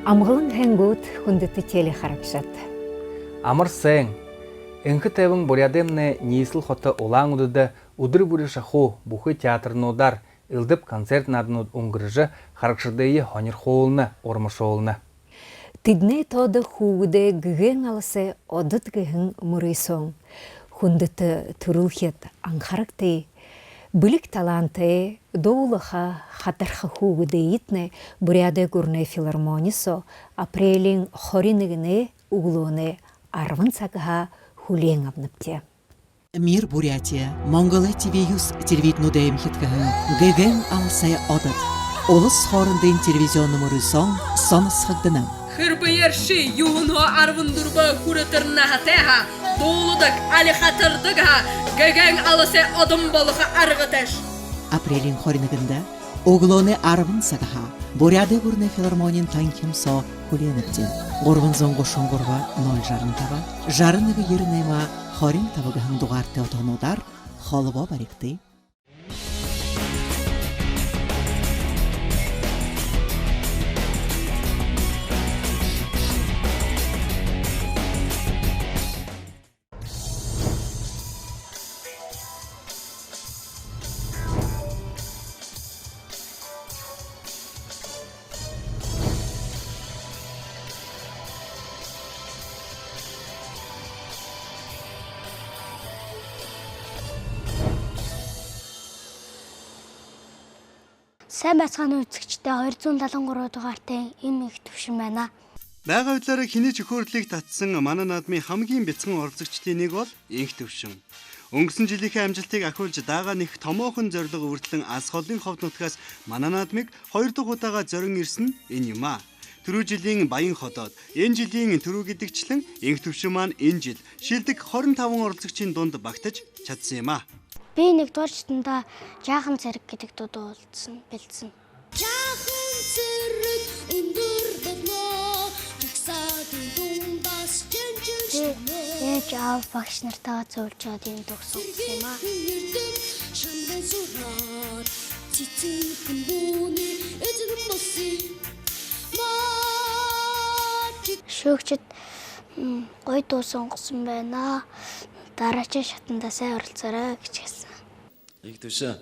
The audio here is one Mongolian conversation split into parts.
Амгалан хэнгүүд хүндэт теле харагшат. Амар сайн. Энхэд тавин бурядемны нийслэл хотой улаангуудад өдөр бүрийн шахуу бүхий театрнуудаар элдэв концерт нааднууд өнгөрж харагшдээ хонирхуулна урмшуулна. Тэдний тод хүүгдэ гэгэн алсэ одод гэгэн мөрөсөн хүндэт төрүүлхэд анхаарахтай Билик таланты доулаха хатарха хүүгдэ итнэ буряды гурнэ филармонисо апрелийн 21-ны углууны 10 цагаа хүлээн авнапте. Мир Бурятия, Монголы ТВ-юс телевиднуудын хитгэн гэгэн алсай одод. Улс хоорондын телевизион мөрөсөн сонсогдно. Хырбыерши юуно 14 хүрэтэрнэ хатеха доулудаг али хатардага гэгэн алсай одон болха аргаташ. Апрелийн 21-нд углууны 10 цагаа Буряды гурнэ филармонийн танхимсо хүлээн авсан. 333 065 6198 25 дугаартай отонуудаар холбоо баригдъя. Сайн байцгааны үзэгчдээ 273 дугаартай энэ их төвшин байна. Байгаль үйлээр хэний ч өхөөрлийг татсан манай наадмын хамгийн бяцхан оролцогчдын нэг бол инх төвшин. Өнгөрсөн жилийнхээ амжилтыг ахиулж дагаа нэг томоохон зорилго үрдлэн Ас холын ховд нутгаас манай наадмыг 2 дахь удаага зорин ирсэн энэ юм а. Түрүү жилийн Баян хотод энэ жилийн түрүү гэдэгчлэн инх төвшин маань энэ жил шилдэг 25 оролцогчийн дунд багтаж чадсан юм а. Би нэг дуурчтанда жаахан зэрэг гэдэг дуу уулзсан, бэлдсэн. Жаахан зэрэг өндөр болно. Жагсаатын дундаас жинжиншнэ. Ээж аав багш нартайгаа зөвлөж чад энэ дуу сонссон юм аа. Шамдан сураар цэцэн бүүний эзэн моси. Шүүгчд гоё дуу сонгосон байна. Дараагийн шатанда сайн оролцоорой гэж хэлсэн. Их төвшин.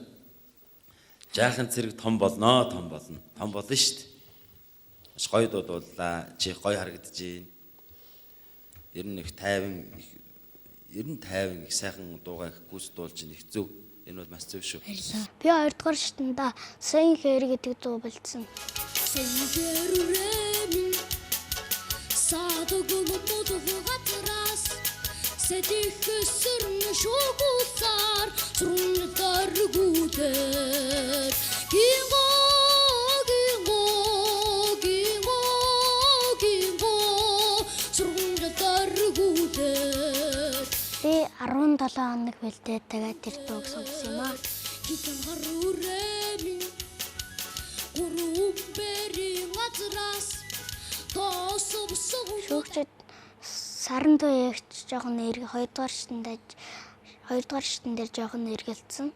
Жаахан зэрэг том болно, том болно. Том болно шүү дээ. Маш гоё дуудууллаа. Чи гоё харагдаж байна. Ер нь их тайван их сайхан дуугаа их гүйцэтгүүлж байна. Их зөв. Энэ бол маш зөв шүү. Би 2 дугаар шатанда сайн хэр гэдэг дуу бэлдсэн. Сэдихэсэрн шугусар зурндаргуудэр гинго зурндаргуудэр Би 17 хоног бэлдээд тэгээд тэр дууг сонгосон юм аа. хитэн харуурэми гурумбэри газраас Шүүгчд саран дуу ягч жоохон эрг 2 дугаар шатн дээр жоохон эргэлцсэн.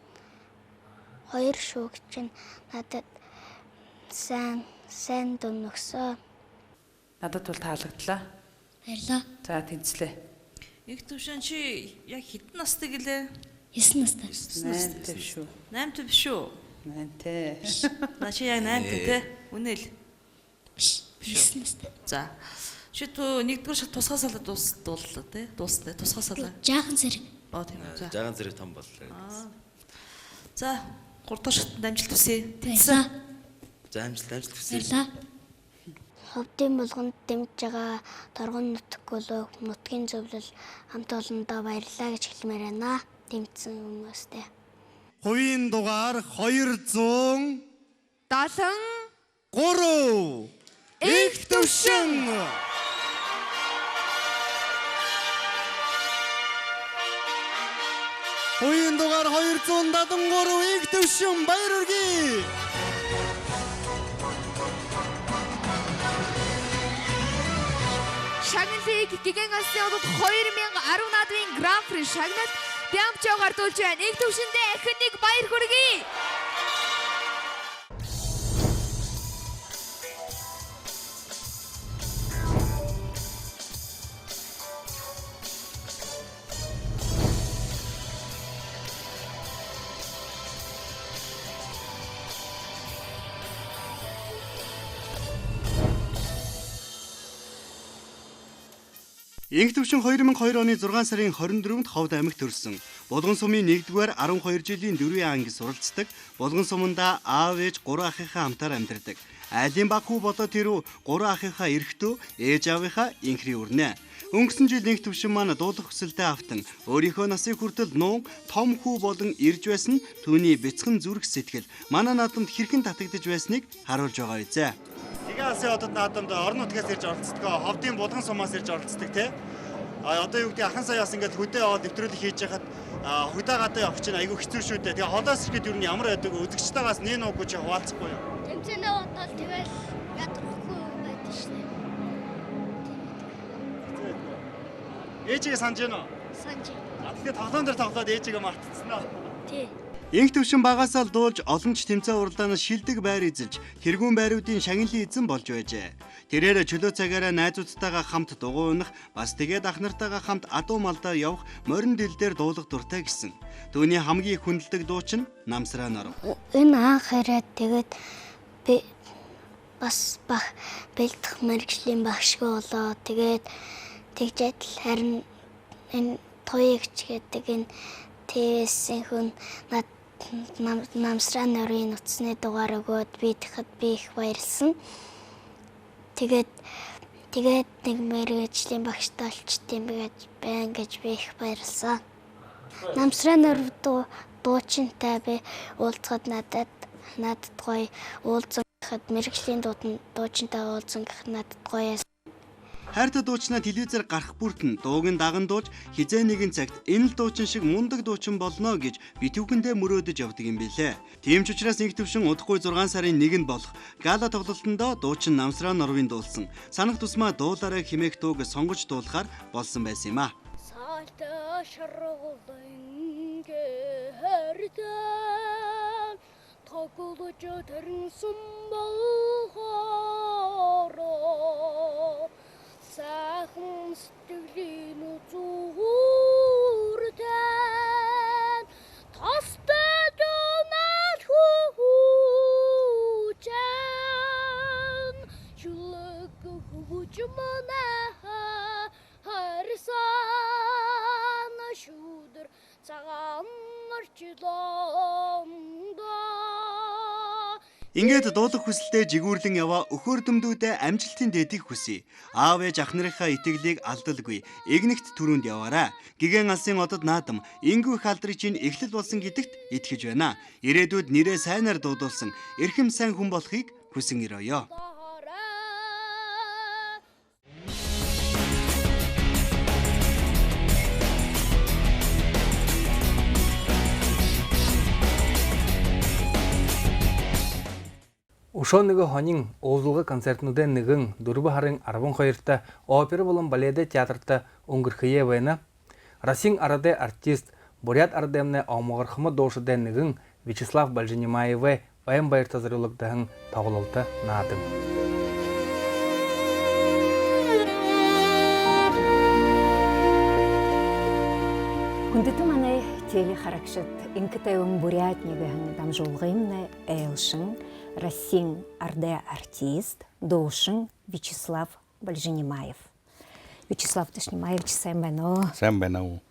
2 шүүгч нь надад сайн дуу өгсөө. Надад бол таалагдлаа. Баярлаа. За тэнцлээ. Их төвшин чи яг хэдэн настай гэлээ? 9 настай. 8 төв шүү. 8 төв шүү. 8 те. На чи яг 8 төв те. Үнэл. 9 настай. За. Чи төө нэгдүгээр шат тусгаасаалаа дууллаа те. Дуустай тусгаасаалаа. Жаахан зэрэг. Тийм үү. За. Жаахан зэрэг том боллоо. За, 3 дахь шатанд амжилт хүсье. Баярлаа. За амжилт хүсье. Баярлаа. Ховдын булганд дэмж байгаа торгон нутгийн зөвлөл хамт олондоо баярлалаа гэж хэлмээр байна. Дэмжсэн хүмүүстээ. Хувийн дугаар 273 их төвшин. Хувийн дугаар 273 их төвшин баяр хүргэе. Шагналыг гэгэн алсын одод 2010 наадмын гран-при шагналд Бямчоо гардуулж байна. Их төвшөндөө ахин нэг баяр хүргэе. Инх төвшин 2002 оны 6 сарын 24-нд Ховд аймагт төрсөн. Булган сумын 1-р 12 жилийн 4 анги суралцдаг. Булган суманда аав ээж 3 ахыхаа хамтаар амьдардаг. Айлын баг хүү болоо тэрүү 3 ахыхаа эрэхтүү ээж аавынхаа инхри үрнэ. Өнгөрсөн жил инх төвшин маань дуулах хүсэлтэд автан өөрийнхөө насыг хүртэл нуун том хүү болон ирж байсан түүний бяцхан зүрх сэтгэл манай наадамд хэрхэн татагдж байсныг харуулж байгаа үзье. Тигаасаа одод наадамд орон нутгаас ирж оролцдог, Ховдын Булган сумаас ирж оролцдог тий. Одоо юу гэдэг ахын саяас ингээд хөдөө аваад нэвтрүүлэг хийж яхад хөдөө гадаа явах чинь айгүй хэцүү шүү дээ. Тэгээ холоос ирэхэд юу нь ямар байдаг үзэгчтэйгээс нэн уугүй чи хуваалцахгүй юу? Тэмцэнэ бодвол тэгэл ядрахгүй байдаг шнэ. Ээжигээ санаж байна уу? Санаж. Тэгэхээр тоглоом дээр тоглоод ээжигээ мартцсан аа. Тий. Инх төвшин багасаа л дуулж олон ч тэмцээн уралдаанаас шилдэг байр эзэлж тэргүүн байруудын шагналын эзэн болж байжээ. Тэрээр чөлөө цагаараа найзуудтайгаа хамт дугуй унах бас тэгээд ах нартайгаа хамт адуу малдаа явах морин дэлдээр дуулах дуртай гэсэн. Түүний хамгийн хүндэлдэг дуучин Намсраа норов. Энэ анх хараад тэгээд би бас баг бэлдэх мэрэгжлийн багшгүй болоо. Тэгээд тэгжээд л харин энэ тоёгч гэдэг энэ ТС-ийн хүн Намсраа норын утасны дугаар өгөөд би тэгэхэд би их баярлсан. Тэгээд нэг мэрэгжлийн багштай олчтiin байна гэж би их баярлсан. Намсраа нор дуучинтай би уулзахад надад гоё уулзсан гэхэд мэрэгжлийн дуучинтай уулзсан гэхэд надад гоё. Хайртай дуучнаа телевизээр гарах бүртэн дууг нь даган дууж хизээ нэгэн цагт энэ л дуучин шиг мундаг дуучин болно гэж битүүхэндээ мөрөөдөж явдаг юм билээ. Тийм ч учраас инх төвшин удахгүй 6 сарын 1-нд болох гала тоглолтондоо дуучин Намсраа норвын дуулсан санах тусмаа дуулаараа химээх дууг сонгож дуулахаар болсон байсан юм а. Сaalta шаргуулын гэрдэн тоглож төрсөн болгоороо сайхан сэтгэлийн үзүүртэн тастай донал хүчэн шүлэг хүч манаа харсан шүдэр цагаан орчлондоо. Ингээд дуулах хүсэлтэд жигүүрлэн яваа өхөр дөмдүүдээ амжилтын дэдийг хүсье. Аав ээж ах нарынхаа итгэлийг алдалгүй. Игнэгт түрүүнд яваарай. Гигэн алсын одод наадам ингүү их алдрыг чинь эхлэл болсон гэдэгт итгэж байна. Ирээдүйд нэрээ сайнаар дуудуулсан эрхэм сайн хүн болохыг хүсэн ирөөё. Ушоо нэг хонин уулзуулга концертнуудын нэгэн 4 сарын 12-та опера болон балет театрта өнгөрөхөө байна. Расин арады артист Бурят ардемне омогорхмы доошудан нэгэн Вячеслав Большенимаевы баян баяртай зориулагдсан тоглолтоо наадам. Хүндэт манай телехарагшид инкэтэвэн бурятнигэн дамжуулгын элшин Расин арде артист доошин Вячеслав Большенимаев. Вячеслав Большенимаевич сайн байна уу? Сайн байна уу?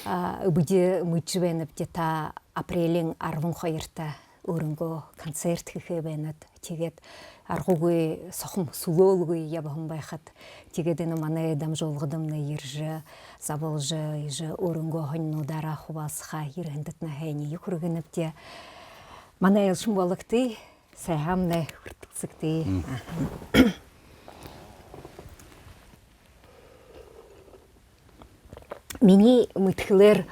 Бүгд муживэн бтета апрелийн 12-та өөрөнгөө концерт хийхээ байнад тэгээд аргуугүй сохон сүлөөлгүй явхан байхад тэгээд энэ манай дамжуулгадамна ирж заболж иж өөрөнгөө хоннуудаараа хуваалцахаа хэрэндэт на хайны юхрэгэнэвтэ манай элшин болготой сайхамнэ хүртгцэгтэй. Миний мэтгэлэр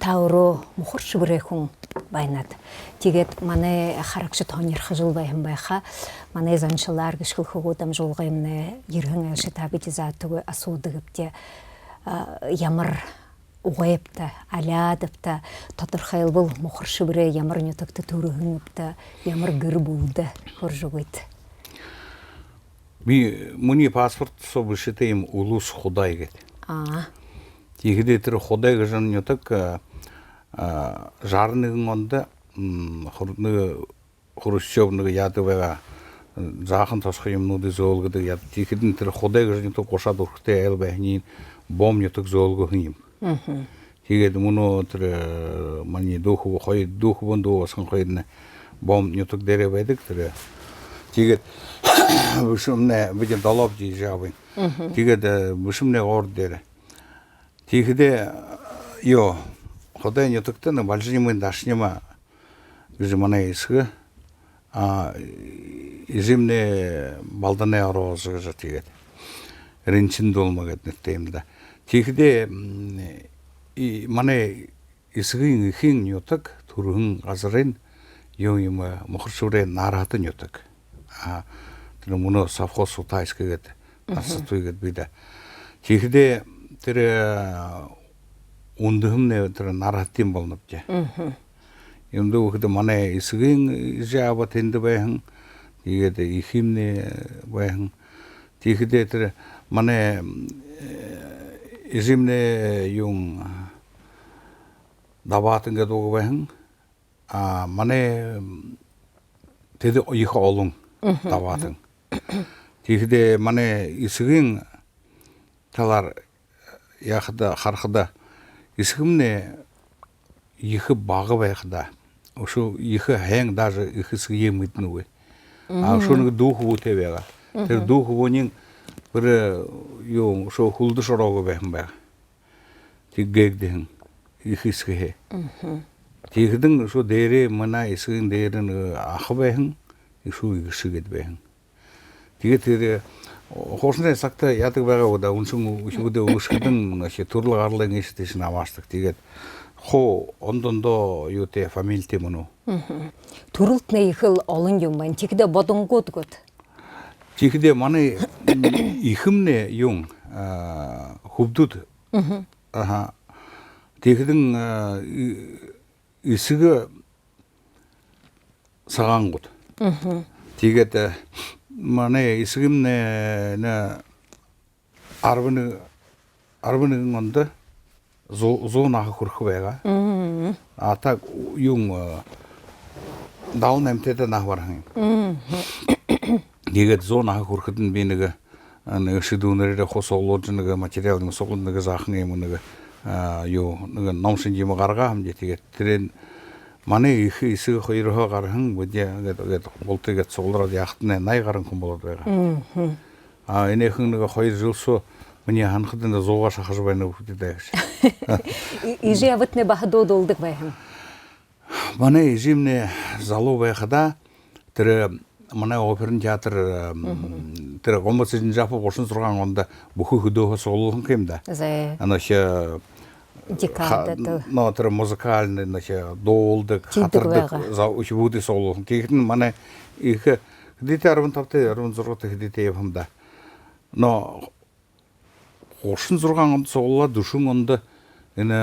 тауруу мухарч бүрэхүн байнад. Тэгээд манай харагшид хонирхажул байхан байха. Манай заншилар гიშгэлхүү дамжуулга юмнэ ерхэн ашиг табиж заатгүй асуудагвтэ ямар угайпта алядапта тодорхойлбол мухарч бүрэ ямар нютагт төрөхөнөпта ямар гэр бүлдэ хөржөгөйт. Би муни паспорт собышите им улус худай гэт. Тэгэхдээ тэр худай гэж нютаг жарнэгэн онд Хрущев нэг яадаг байгаа Жаахан тосхо юмнуудыг зөөлгөдөг яд тийхэдэн тэр худаг жинто гошаад өрхтэй айл байхны бом нютг зөөлгөх юм. Тэгээд мөнөө тэр маний дүүх хоёр дүүх бөндөө босхон хоёрны бом нютг дээрээ байдаг тэр тэгээд бүшүмнэ бид долоов жижаавын. Тэгээд бүшүмнэ ор дээр тийхэдэ ёо худай нютгтэн балжимын дашнима гэж манай эсгэ изимне балданы ороос гэж тэгээд ринчин долма гэдэг юм да. Тэгэхдээ манай эсгийн ихэн нютаг төрхөн газрын юм мохоршурэ наратан нютаг. Тэр мөнөө совхоз сутайс гэдэг асуутгээд бид. Тэгэхдээ тэр үндхэмнэ тэр наратин болнопжээ. Юм дүүхэд манай эсгийн жаава тэнд байхан тэгээд ихимнэ байхан тэгэхдээ тэр манай изимнэ юм даваатан гэдэг байхан манай тэд их олон даваатан тэгэхдээ манай эсгийн талаар яхада харахада эсгэмнэ их бага байхада өшөө их хэн даже их эсгийн мэднүвэ өшөө нэг дүүхүүтэй байгаа тэр дүүхүүний бір юу өшөө хүлдэш ороог байх юм байна тэггээгдэн их эсгээ тэгдэн өшөө дээрээ манай эсгийн дээр нэг ах байхан өшөө игшгээд байхан тэгээд тэр хоосны сагта яадаг байгаа удаа үнсэн өшгөдөө өшгдэн төрлө гарлын ийштэйш намаастдаг тэгээд хоо ондондоо юутэй фамилитэй мөн үү? Төрөлтний их олон юм байна. Тэгэхдээ бодонгууд гот. Тэгэхдээ манай ихэмнэ юм хөвдөд тэгэдэн эсэг сагангууд. Тэгээд манай эсгэмнэ 11 онд зүүн ах хүрэх байгаа. Та юм даун нэмтэд нахвархан. Тэгээд зүүн ах хүрэхэд нь би нэг шидүүнэрээ хос олж нэг материал нэг сугал нэг заахан юм нэг нэг номшин юм гаргаа хамжээ. Тэгээд тэр манай их эсэг хоёроо гархан гэдэг болтойгоо цуглараад яхтнаа 80 гаруй хүн болоод байгаа. Энэхэн нэг 2 жилсөө миний ханхад энэ 100-аар шахаж байна гэдэг гэж. Иживэтнэ бахдод олдог байхан. Манай ижимнэ залуу байхада тэр манай оперн театр тэр гомцын жапо 36 онд бүхий хөдөөхөөс уулхан юм да. Анаш дикадад но тэр музыкальный наш доолдог хатардаг учбуудын уулхан. Тэгэхэд манай их хэдийтэй 15-т 16-т хэдийтэй юм да. Но 36 онд суулаад 40 онд энэ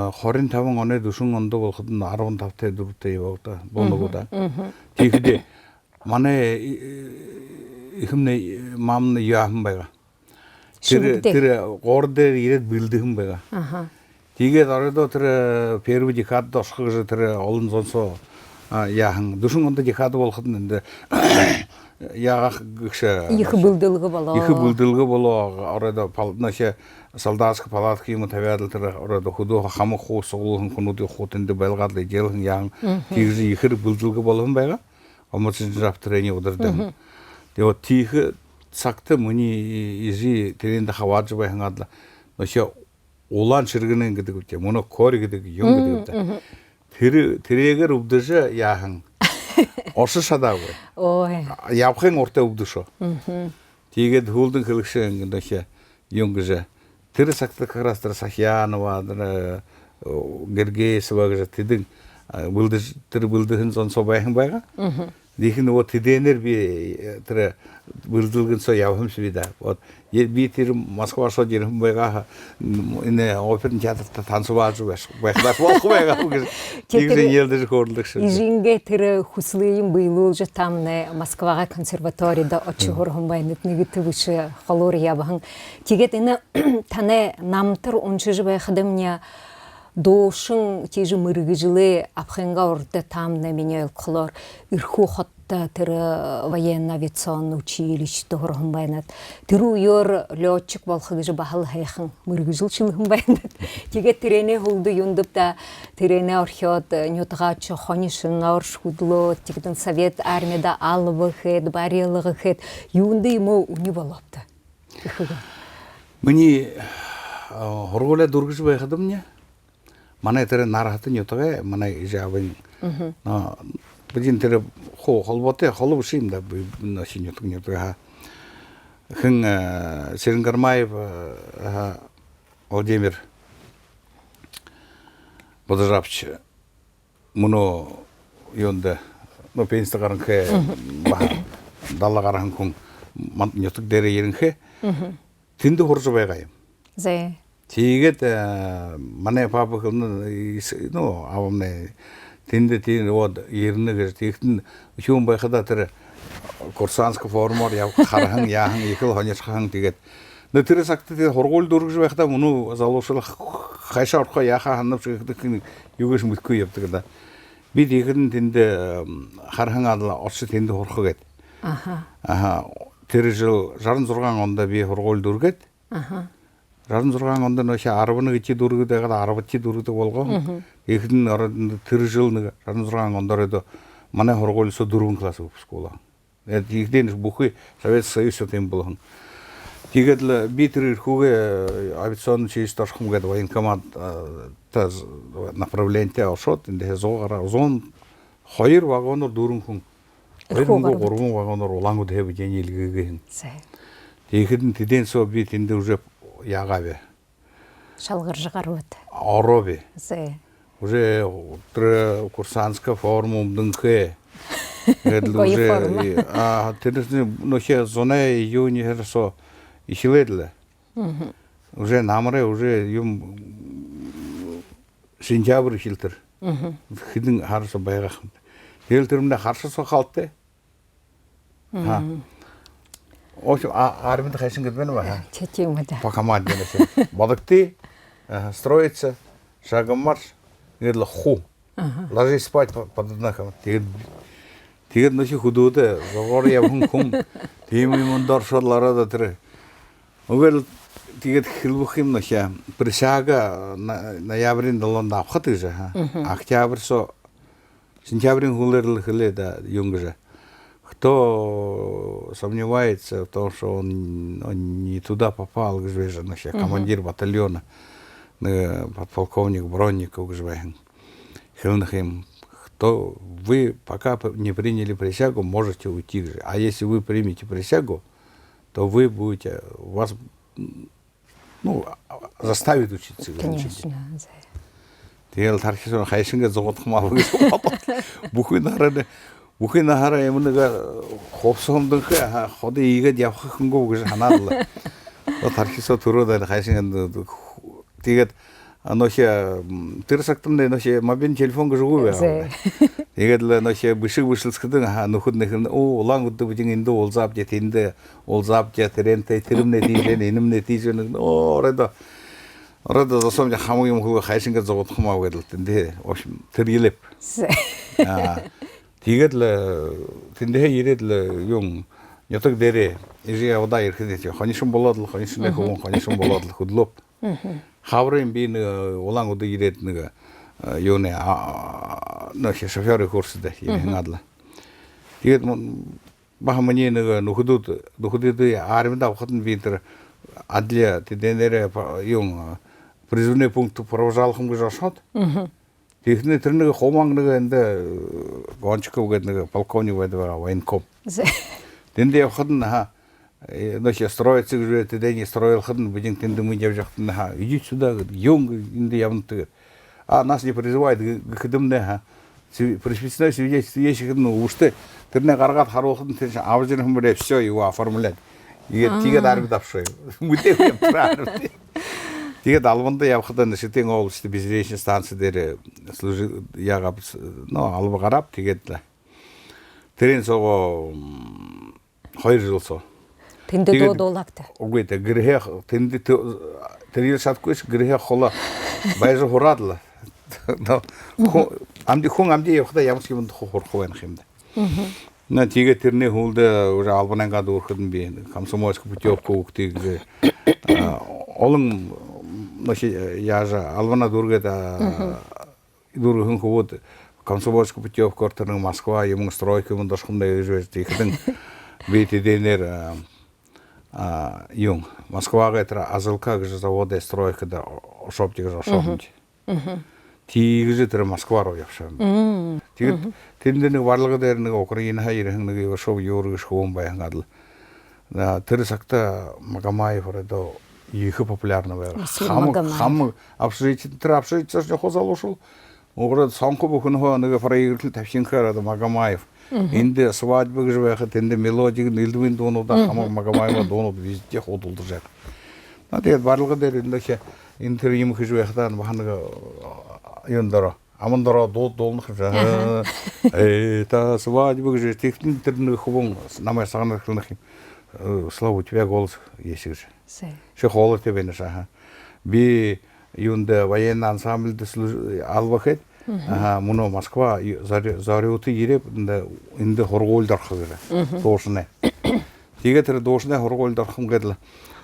25 оны 40 онд болоход 15-т 4-т яваад болногоо. Тэгэхдээ манай ихэмнэ мамны яахан байгаа. Тэр гоор дээр ирээд бэлдэхэн байгаа. Тэгээд оройдоо тэр первый декад досхож тэр олон зонсоо яахан 40 онд декад болоход энэ яах гэж их бүлдэлгө болоо. Их бүлдэлгө болоо оройдоо наше солдатск палатки юм тавиад тэр оройдоо хөдөө хамаг хуус уулын хүнүүдийн хуутанд байлгаад ижээлхэн яан тийж ихэр бүлдэлгө болгон байгаа. Омоцын жафтрэний удирдан. Тэгээд тийх цагт миний ижи тэрэнд хавааж байхад наше улаан ширгэнэн гэдэг үү мөнө кори гэдэг юм гэдэг. Тэрэгээр өвдөж яахан оршин шадаагүй. Ой. Явахын уртаа өвдөшөө. Тэгээд хөлдөн хэлгшэн гэдэг юм гэж тэр цагт хараас тэр Сахянова Гергесова гэж тэдэн бүлдэж тэр бүлдэхэн зонсоо байхан байгаа. Дих нөгөө тэдэнэр би тэр бүлдэлгэн сая явахмш би да. Вот би тэр Москвашоо ирэх байгаа энэ оперн театрт танцуулж байхдаа болох байгаа гэж тэгсэн ялдаж хөрлөг шээ. Ижингээ тэр хүслэйн бийлуулж тамны Москвага консерваторид очихор хүн байнад нэг төвш холуур явхан. Тэгээд энэ таны намтар уншиж байхад мне доошин тийж мэргэжлээ авхинга урд таамна миний олохлоор эрхүү хот Охотта тыр военно-авиационный училище тогорхын байнат. Тыр уйор летчик болхыгыжы бахал хайхын мыргыжылчылыгын байнат. Теге тирене хулду юндуп да тирене орхиот нютгачы хонишын оршудло тигден совет армияда алыбыхет, барелыгыхет юнды ему уни болопты. Мені хорголе дургыж байхадым мне. Мана тире нарахты нютга, мана ижабын. Бөтен тире холботе, холбу шимда ноши нютга. Хын Серенгармаев Владимир Бодажапч муну юнда пенсия гаранхе далла гаранхун нютг дере еринхе тинде хоржо байгайым. Зе. Тигет мане папа ну авамне тинде тин вот ернеге тихтин хүм байхада тэр курсанск формор яв хархан яхан икэл хоньшхан тигет нөтөр сакт тэр хургуул дөргөж байхада муну залуушлах хайшаа орхоо яха ханав шиг югэж мүтгэв явдаг да. Би тэгэрн тинде хархан адла орч тинде хурхоо гэд. Аха. Тэр жил 66 онд би хургуул дөргөд. Аха. 66 онд нөшө 10-ны ичи дөргөдөг 10-чи дөргөдөг болгоо. Эхнэн орон тэр жил 66 ондороо манай хургуулсо 4 класс өпскола. Тэгдэн бүхий Совет Союзд юм болгон. Тэгээд л би тэр хүүгээ авиационный училище орхом гэдэг военкомат таз направление оршоод энэ зоогаараа узун 2 вагоноор 4 хүн 2 3 вагоноор улаангууд хэвж нийлгээгээ. Тэгэхэд тэдэн соо би тэнд уже яагавэ. Шалгаржгарууд. Орове. Зе. Уже курсантская форма умдынхэ. Уже тэр нөхө зоны июнь хэрсо ихлэдлээ. Уже намрэ уже юм сентябрь хилтер. Хэдэн харсо байгах. Тэгэл тэрмнэ харсо хаалтэ. Ось армид хайшин гэдэг байна ба. Чечим да. По команде нэшэ. Бодогты строится шагом марш. Гэл ху. Ложись спать под однаком. Тэгээд нөши хөдөөдөө зогоор явхан хүн тийм юм доршоллороо тэр. Өгөл тэгээд хэлбэх юм нөшэ. Присяга ноябрийн 7-нд авахд гэж хаа. Октябрьсо сентябрийн хулэрл хэлээд юм гэж. Кто сомневается в том, что он не туда попал, говорит, командир батальона, подполковник Бронников, говорит, кто вы пока не приняли присягу, можете уйти. А если вы примете присягу, то вы будете, вас заставят учиться. Конечно. Тэгэл тархисон хайшинга зоготхмаа бүхий нараа бүхий нараа юмнага ховсомдонхэ ходы игээд явах хөнгөө гэж ханаад л тархисо төрөөд хайшинга тэгээд нөшө тэр сактамны нөшө мобильный телефон гэж үгүй байна. Тэгээд л нөшө бишгэлсгэдэн нөхөд нөхөр улаан өдөө бүжин энд уулзаав дээ тэнд уулзаав дээ тэрэнтэй тэрмнэ дийэн энэмнэ дийэн ороод зосом хамгийн хөө хайшинга зогдохмаа гэдэг л тэндээ тэр илэп. Тэгээд л тэндээ ирээд л юм нятаг дээрээ ижээ удаа ирэхэд хонишин болоод л хонишин болоод л хөдлөп. Хаврын би улаан өдөө ирээд нэг юуны нөшө шофёрын курсд яваад. Тэгээд бахманы нэг нөхөдөд армид авахд нь би тэр адлия тэднэрэ юм призывный пункт провожалхам гэж оршоод. Техник тэр нэг хуманг нэг энд Гончков гэдэг нэг полковник байдаг военком. Тэнд явахд нь нөшө строится гэж тэдний строилхад нь бүжин тэнд мөн явж явахд нь иди сюда юм энд явна. Нас не призывают гэхдэмнэ пришпицное свидетельство есть уште тэрнээ гаргаад харуулхад нь тэр авж ирэх юм бэ всё его оформлять. Тэгээд армид авшаа. Мүдээ явтраа. Тэгээд албанд явхад нэшэтийн области безречный станция дээр служил яга алба гарав тэгээд тэрэн сого 2 жил соо. Тэнд дуулагтай. Үгүй тэ гэрээ тэнд тэрийг шатгүйс гэрээ хола байж хураад л. Амди явхад ямар ч юм хурах байх юм да. На тиге терне хулда уже албананга дурхын би комсомольский путевка уктиг олың наше яжа албана дургета дурхын ход комсомольский путевка ортының Москва емің стройка мен дошқындай жөз тихдин бетиденер юң Москвага этра азылка гыжы завода стройкада ошоп тиге ошопнч тигиже тер Москва рояпшам тиге тенденің барлығы дәрінің Украина хайрыңның ошоп юргыш хуон баянгадыл тер сакта Магомаев орада екі популярны байга хам общежитие хозал ушул орада санкы букын хоныга проигрытыл тапшинкарада Магомаев инде свадьбы гыжбайга тенде мелодигин илдвин донуда хам Магомаева донуд везде ходулды жак тиге барлығы дәрінде интервью хыжбайгдан баханыга юндара амандара долных же это свадьба же технический хубон намай сагнах слава у тебя голос есть же все холод тебе наша би юнда военный ансамбль алвахет муно Москва зарюты иреп инде хорголдар хызыр дошне тиге тер дошне хорголдар хымгадла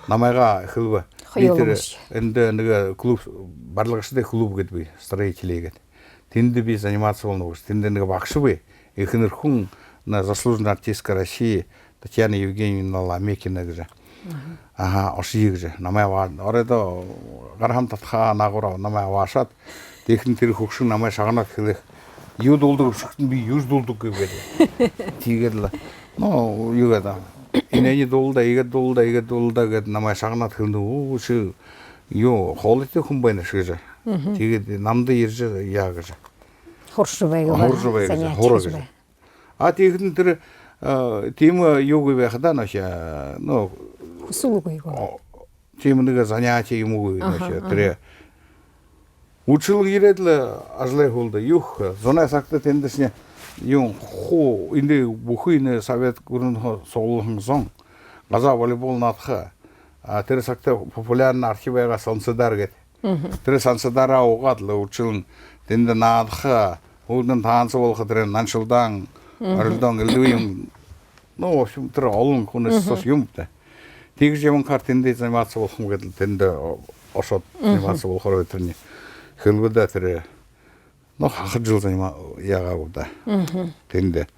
намайга хылба битер инде клуб барлыгышты клуб кетби строителей Тинды би заниматься волновыш, тинды бакшы бы, ихнер хун на заслуженная артистка России Татьяна Евгеньевна Ламекина гже. Ага, оши гже. Намай ва, орeda гархам татха нагора намай вашат. Техник тир хукшун намай шагана хилих. Ю долдуруп шыктын би юз долдук кебеди. Тигедла. Ну, югада. Инени долда, иге гет намай шагана хилду. У шу ю холите хумбайна шыжа. Тигед намды ерже ягыжа. Хоршубайга занятия. А тигдин тир тема йога бехда наша, ну, хусулугайга. Темныга занятия ему наша тире. Учил иредле ажлай холда юх, зона сакта тендесне юн хо инде бухыйны совет гурун соолухын зон. Газа волейбол натха. А тире сакта популярный архивайга сонсыдар гет. Тэр сансадара угадлы училын тенде наадха улдан таансы болха тэр наншылдан арылдан илдуим ну в общем тэр олон хүнээс сос юмтай тэгж юм кар тенде заниматься болхом гэдэл тенде ошот заниматься болхор өтрний хөлгөдө тэр ну хахад жыл ягаагуда тенде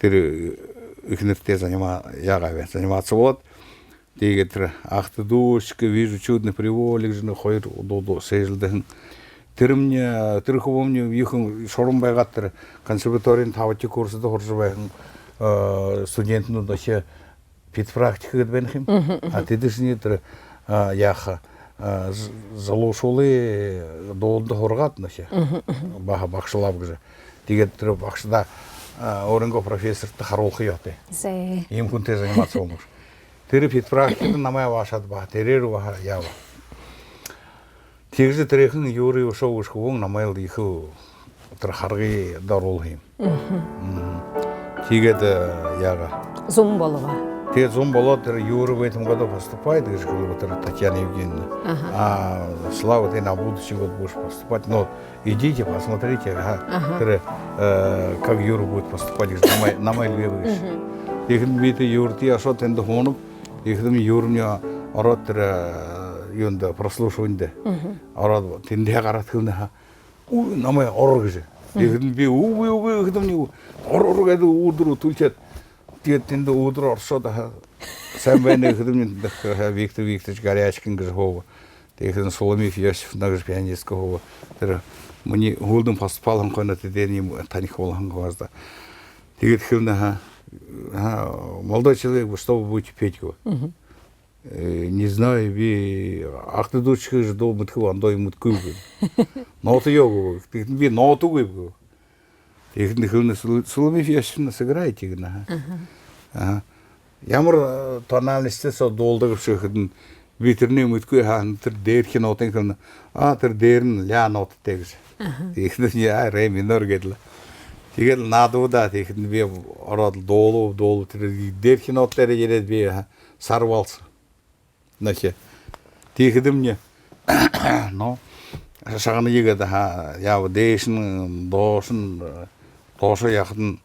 тэр ихнэртэй заниматься болот Тигетр ахты душка вижу чудный приволик жена хойр удоду сезилден термне терховомне вихын шорумбайгаттыр консерваториян тавати курсыда хоржубайгын студентну даше педпрактика гэдбенхим а тедишни тер яха залушулы долды хоргат наше баха бакшылап гыжы тигетр бакшыда орынго профессор тахаролхы яты им кунте заниматься болмуш Терапит практика намай вашат ба, тереру ва ява. Тигже терехин юри ушо ушхуң намайл иху трахарги дарулхим. Тиге де яга. Зум болова. Те зум болот тер юри в этом году поступает, говорит, что Татьяна Евгеньевна. А Слава, ты на будущий год будешь поступать. Но идите, посмотрите, как Юра будет поступать, на май левыш. Ихн бите юрти, а что тенде хонуп, ихн юрня орот юнда прослушиванде. Орот тенде гарат хилна. На май оргже. Ихн би ихн ни оргеду удру тулчат. Тенде удру оршода. Сам бене ихн Виктор Викторович Горячкин гжхова. Ихн Соломеев Йосиф нагж пианистского. Мне голдом поступал он на тедени танихолан гвозда. Тигет хилна молодой человек, что вы будете петь его? Не знаю, ви ахты дочка же дома тху андой мутку. Ноты йогу, ви ноту гыбу. Их нихлны Соломеев Йосифовна сыграете гна. Ямар тональности со долдыгып шыхыдын битерне мутку хан тер дерхи нотын кылны. А тер дерн ля ноты тегж. Их не ре минор гедла. Тигел надуда тихин би орад долу дерхи нотлары жерет би сарвалс. Нахе. Тихидим мне. Но шаганы егеда я дейшин досын тошы яхтын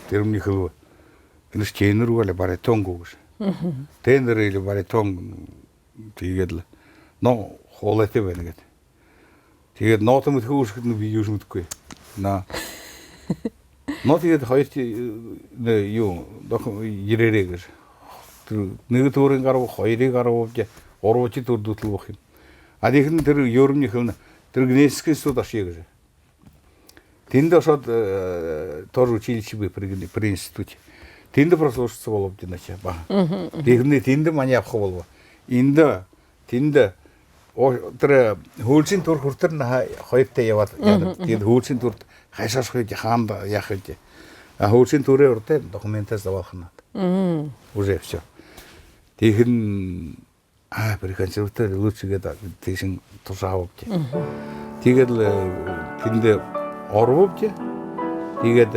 тэрмний хэл энэс тенор бол баритон гүгш. Тенор или баритон тэгээд л но хоолойтой байна гэдэг. Тэгээд ноот мэд хөөсгөд нь би юу ч мэдэхгүй. Но тэгээд хоёр юу ирээрээ гэж. Тэр нэг төрийн гарав, хоёрыг гарав, гурван ч төрдөлтөл болох юм. А тэгэхээр тэр ерөнхийх нь тэр гнесгэсүүд ашиг гэж. Тэнд осод тор училище би при институте. Тэнд прослушаться болов динача ба. Тэгэхээр тэнд маний авах болов. Энд тэнд тэр хөлсийн төр хүртэр нь хоёртай яваад тэгээд хөлсийн төрд хайшааш хойд хаанд яах вэ? А хөлсийн төрөө урдаа документаас авах нь. Уже всё. Тэгэхээр при консерватории лучше гэдэг тийшин тушаавч. Тэгээд тэнд орвч. Тэгээд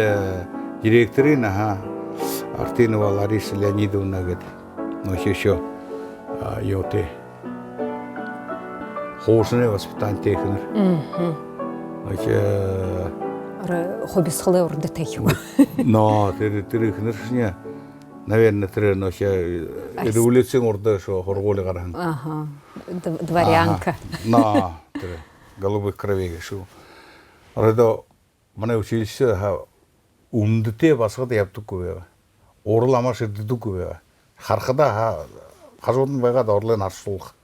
директорын Артинова Лариса Леонидовна гэдэг нөхөшөө ёотэй хоошны воспитание технэр. Хоббисхлы урдтай юу. Но тэр ихнэршня наверное тэр революцийн урдаа шо хоргуулы гархан. Дворянка. Но тэр голубых кровей шүү. Оройдо манай училище өмдөдөө басгад явдаггүй байв. Урал амаа ширддэггүй байв. Харахада хажууд нь байгаад орлыг харсуулах.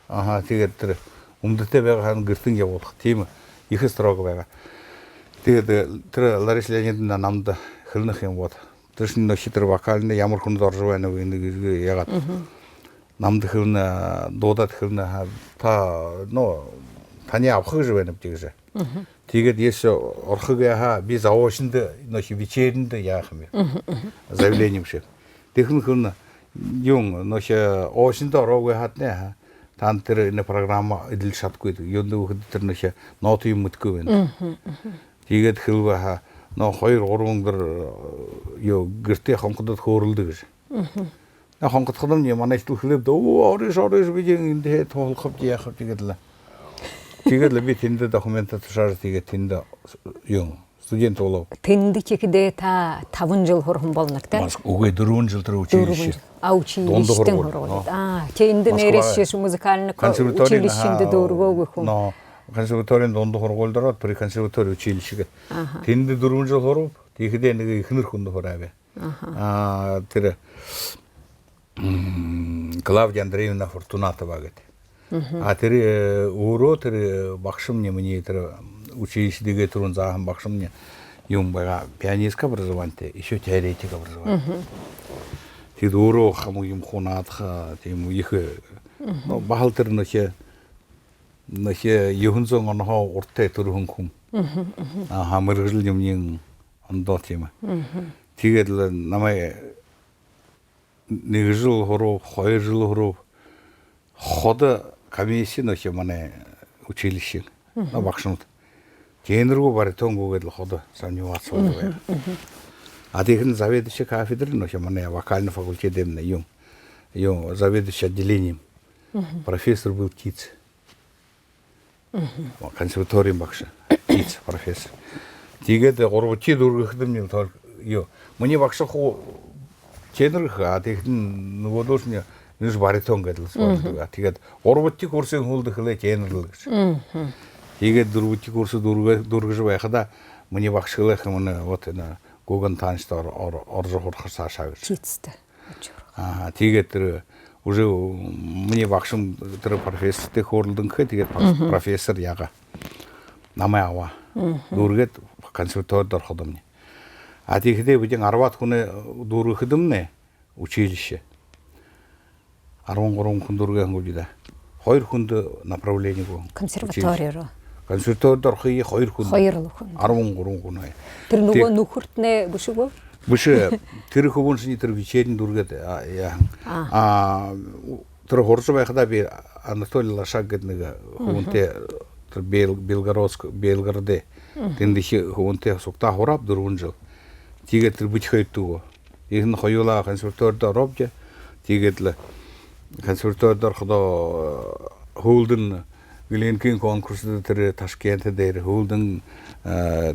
Тэгээд тэр өмдөдөө байгаа гэртэн явуулах. Тийм их строг байгаа. Тэгээд тэр Ларис Леонидовна намд хөрнөх юм бод. Тэр шин нөхөр вокальны ямар хүнд орж байна вэ нэг ягаад намд хөрнө дуудаад хөрнө та таны авах гэж байна гэж. Тэгээд ես орхог би заочнд нөх вечернд яах юм бэ? Заявлением шиг. Техникэн юм нөх очнд ороогүй хатны тан тэр энэ програма эдэлж чадгүй. Юу нөхөд тэр нөх нот юм мэдгүй байна. Тэгээд хэлвэ но 2-3 гэр юу гэртээ хонгодод хөөрөлдөг гэж. Хонгодох нь манай их төлөвд ориш би энэ туулах яах вэ гэдэг л. Тэгээд л би тэнд документад тушаар тэгээд тэнд юу студент болов. Тэнд чигдээ та 5 жил хөрхөн болног те. Үгүй 4 жил тэр училище. Училищтэн хөргөл. Тэнд нэрээс музыкальный училищэнд дөрвөөг хүн. Консерваторийн дунд хургуулдраад при консерватори училищег. Тэнд 4 жил хурв. Тэгэхдээ нэг ихнэр хүнд хураавэ. Тэр Клавдия Андреевна Фортунатова гэдэг. Тэр өөрөө тэр багшмны миний тэр училищегээ түрүүн заахан багшмны юм байгаа пианистка образование, еще теоретик образование. Тэр өөрөө хамаг юм хунаадах тийм их бахал тэр нөхө юунзон онхоо уртай төрхөн хүм. Хамаргал юмны ондоо тийм. Тэгээд л намайг 1 жил хуруу, 2 жил хуруу хот комиссия нөхө манай училище. Багшнууд. Генерго баритонгүйгээд л хот санювац болов. Тэгэхээр заведующий кафедры нөхө манай вокальный факультет юм заведующий отделением. Профессор был Тиц. Консерваторийн багш Тиц профессор. Тэгээд 3 дөрөвдөн юм юу. Миний багш хуу Ченрх тэгэн нөгөөдөөс нь нэр баритон гэдэл болдог. Тэгээд 3 курсын хөлдөхлээ Ченрл гэж. Тэгээд 4 курс дөргөж байхада миний багш хэлэх юм вот энэ Гуган таанчд орж хурахаар цаашаа гэж. Чицтэй. Тэгээд тэр уже мне багшин тэр профессортэй хөөрөлдөн гэхэд тэгээд профессор яга намаа аваа. Дүүргээд консерваторид ороход өмнө. Тэгэхээр бид 10-аад хүн дүүргэхэд өмнө училище. 13 хүн дүүргэх хөнгөлөө. 2 хүнд направление гоо. Консерваторий руу. Консерваторид орохыг 2 хүн. 13 хүн. Тэр нөгөө нөхөртнээ биш үү? Биш тэр хөвөнсний тэр вечерний дүргээд тэр хурж байхдаа би Анатолий Лашак гэдэг нэг хөвөнтэй тэр Белгород тэнд их хөвөнтэй сугтаа хураад 4 жил. Тэгээд тэр бичхойдгоо. Энэ хоёулаа консерваторид оровж тэгээд л консерваторид ороход хөлдөн Гленкин конкурсда тэр Ташкент дээр хөлдөн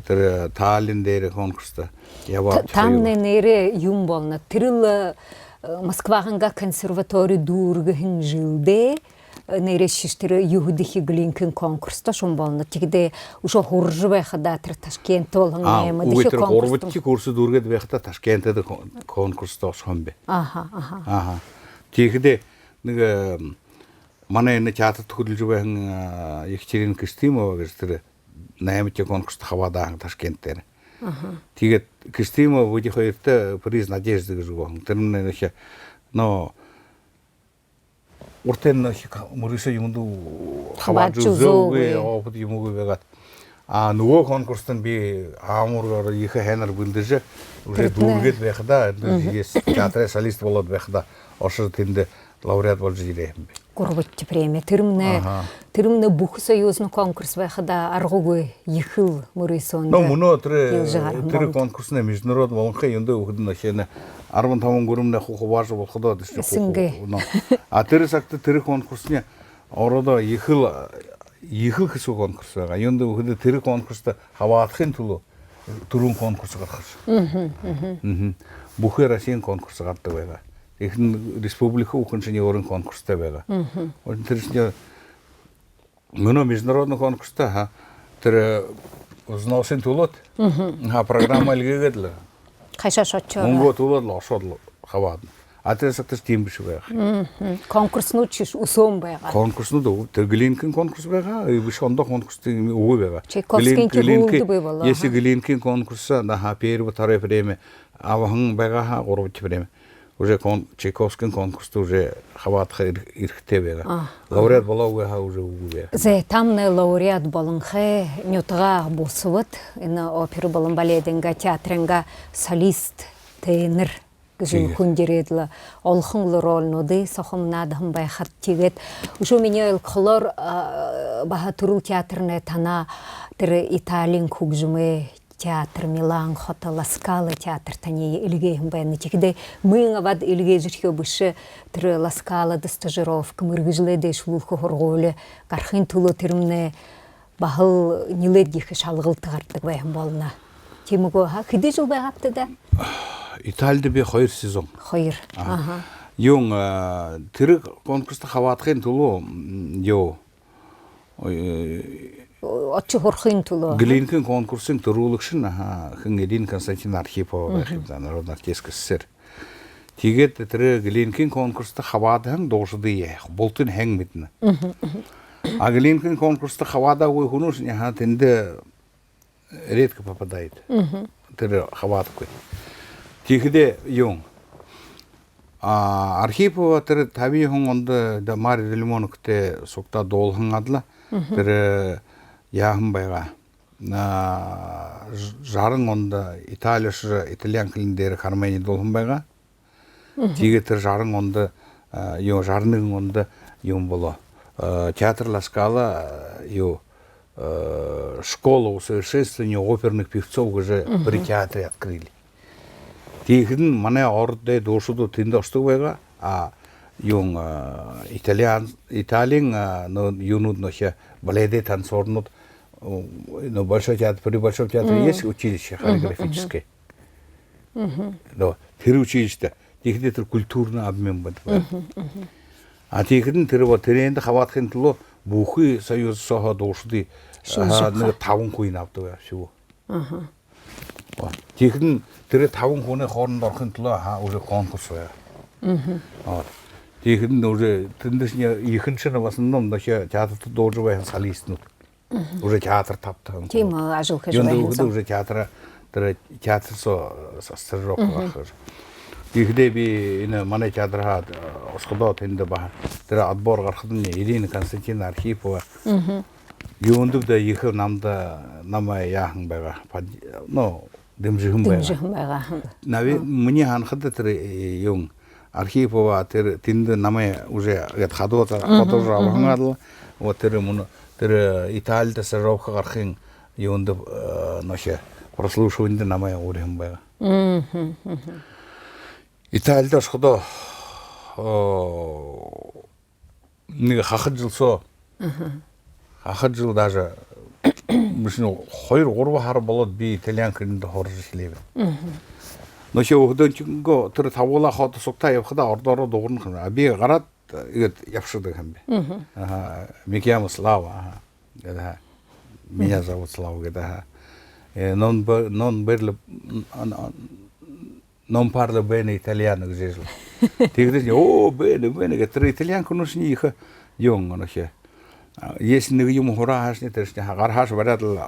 тэр Таллин дээр конкурсда яваад Тамны нэрэ юм болно. Тэрл Москваганга консерватори дүүргэн жилдээ нэрэ шиштэр Юхудихи Гленкин конкурста шум болно. Тэгдэ ушо хурж байхада тэр Ташкент болон нэмэ дэхи конкурс. Горвотчи курс дүүргэд байхта Ташкентд конкурста шумбе. Аха. Тэгдэ нэг манай энэ театрт хөдөлж байсан Екатерина Кристимова гэж тэр 8-р конкурст хаваадаан Ташкент дээр. Тэгээд Кристимова wedi хоёртой приз надежды гэж өгсөн. Тэр нэг но уртэн мөрөөсөө юмд хавааж үзөөгүй опт юмгүй байгаад нөгөө конкурст нь би аамургаар их хэнэр бүлдэж уже дүүргээд байхдаа театрын солист болоод байхдаа оршир тэнд лауреат болж ирээ юм бэ. Горвотчи премия. Тэрмнэ бүх союзны конкурс байхада аргуугүй ихэл мөрөөсөн. Мөнөө тэр конкурсны международ волонхын юндэ өгдөн нөхөн 15 гүрэмнэ хувааж болохдоо тийм. Тэр сагт тэр конкурсны оролоо ихэл хэсэг конкурс байгаа. Юндэ өгдө тэр конкурст хаваадахын төлөө дөрвөн конкурс гаргах шээ. Бүхэл Российн конкурс гардаг байгаа. Ихэнх республик ухэншний өөрийн конкурстай байгаа. Тэр чинь мөнөө международный конкурстай тэр узносын төлөөд программа илгээгээд л хашаа шочоо. Мөнгө төлөөд л оршоод хаваад. Адресат тийм биш байгаа. Конкурснууд ч өсөөн байгаа. Конкурснууд тэр Гленкин конкурс байгаа. Биш ондоо конкурсын өвөө байгаа. Гленкин Если Гленкин конкурса на первое второе время авхан байгаа 3 время. Уже Чайковский конкурс уже хаваадах эрхтэй байгаа. Лауреат болоогүй уже үгүй байгаа. Зэ тамны лауреат болонхэ нютга бусват энэ опера болон балетинга театринга солист тенер гэж хүндирэдл олхон ролнуды сохомнадхан байхад тэгээд ушо миний олхолор баха түрүү театрны тана тэр Италийн хөгжмөө театр Милан хотел Ласкала театр тани илгээхэн байна. Тэгдэ мөн аваад илгээж ирэхөө биш тэр Ласкала стажировка мөргөжлөдөө шүүлхө хоргооле гарахын төлөө тэрмнэ бахал нилээд их шалгалт гардаг байх болно. Тийм үгүй хэдий жил байгаатай да? Италид би 2 сезон. 2. Юун тэр конкурст хаваадахын төлөө очи хорхын төлөө. Гленкин конкурсын төрүүлэгч нь хэн Ирина Константин Архипова байх юм да народный артистка СССР. Тэгээд тэр Гленкин конкурст хаваадан дуушдээ болтын хэн мэднэ. Гленкин конкурст хаваадагүй хүмүүс тэнд редко попадает. Тэр хаваадаггүй. Тэгэхдээ юм Архипова тэр 50 онд Мари Делмонктэй сугта дуулхан адла. Тэр яахан байгаа. 60 онд италиан хэлэн дээр Кармени дуулхан байгаа. Тэгээд тэр 60 онд 61 онд юм болоо. Театр Ла Скала школу усовершенствования оперных певцов уже при театре открыли. Тийхэн манай ордод дуушууд тэнд ордог байгаа. Италиан юунууд нөхө балет танцорнууд большой театр, при большом театре есть училище хореографическое. Тэр училище тийхний тэр культурный обмен байдаг. Тийхэн тэрэнд хаваадахын төлөө бүхий соёлсоо дуушдыг нэг 5 хүн авдаг байх шүү. Тийхэн тэр 5 хүний хооронд орохын төлөө уже конкурс байна. Тийхэн уже тэндээс ихэнх нь бас ном нөхө театрт дуулж байсан солистнууд. Уже театр тавтай. Тийм ажил хийж байна. Уже театр стажировка. Тийхдээ би энэ манай театраа осголоо тэнд ба тэр отбор гарахад нь Ирина Константин Архипова юундв да их намаа яахан байгаа. Дэмжихэн байгаа. Миний ханахад тэр юм Архипова тэр тэнд намаа уже хадуутаа авахнаа вот тэр Италид стажировка гарахын юунд нөхө прослушивание намаа өөрийн байгаа. Италид орсохдоо нэг хахад жилсоо Ахад жыл даже мышны хойр орва хар болот би итальян кырында хорж шлебе. Но ще охдон чунго төр тавола хот сокта явхда ордоро догрун хна. Би гарат игет япшыды хамбе. Микиам Слава. Гада. Меня зовут Слава, гада. Non parlo bene italiano, gesù. Ti dice, oh, bene, che tre italiani conosci их jong, no che. Есть нэг юм хураашны тэрч гарахаш бараад л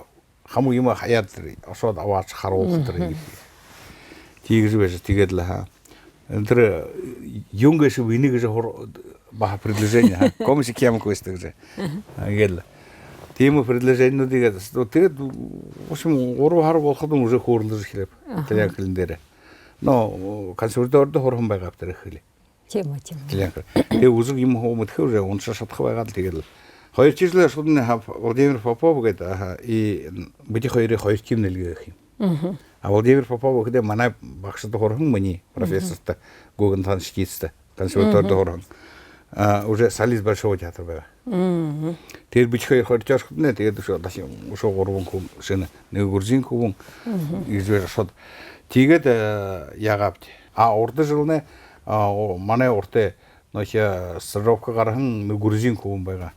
хаму юм хаяад осоод аваач харуулах тэр. Тийгж байж тэгээд л ха. Тэр юнгээс винигээс баха предложение. Комси кем квестэг же. Агэл. Тийм предложениудыг тэгээд в общем 3 хар болоход уже хөөрлөж эхлэв. Итальян хэлэн дээр. Но консерваторд хорхон байгаа тэр хэлээ. Тийм. Тэгээ үзэг юм хөмөдхөр уншаа шатах байгаа л тэгээд л 2 жил шудны Владимир Попов гэдэг и бити хоёрыг 2 тим нэлгээх юм. Владимир Попов гэдэг манай багшд хорхон миний профессортай гуган таньчдийстэй консерваторд хорхон уже солист большого театра байгаа. Тэр бити хоёр 2 жил шудны тэгээд ушоо 3 хүн шинэ нэг гүржин хүн извэр шууд тэгээд ягавт. Урд жилнэ манай уртэ ноё сровка гархан нэг гүржин хүн байгаа.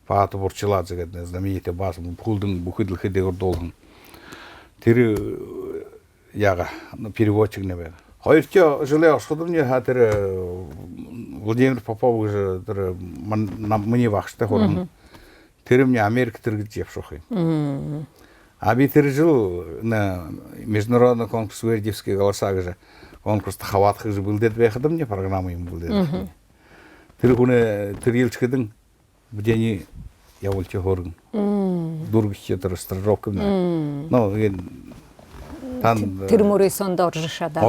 Паата Бурчеладзе гэдэг знаменитый бас бүхэлдэн бүхэдэлхэдээр дуулсан. Тэр яга переводчик не байна. Хоёрч жилээ орсодны хатэр Владимир Попов тэр миний багштай хорон. Тэр мне Америк тэр гэж явших юм. А би тэр жил на международный конкурс Вердиевские голоса гэж конкурс хаваатх гэж бүлдээд байхад мне программа юм бүлдээд. Тэр хүн тэр илчгэдэн бдени я вольте хорн. Дургиче тэр стражоком. Ну, тан Тэрмөрөсөнд оршада.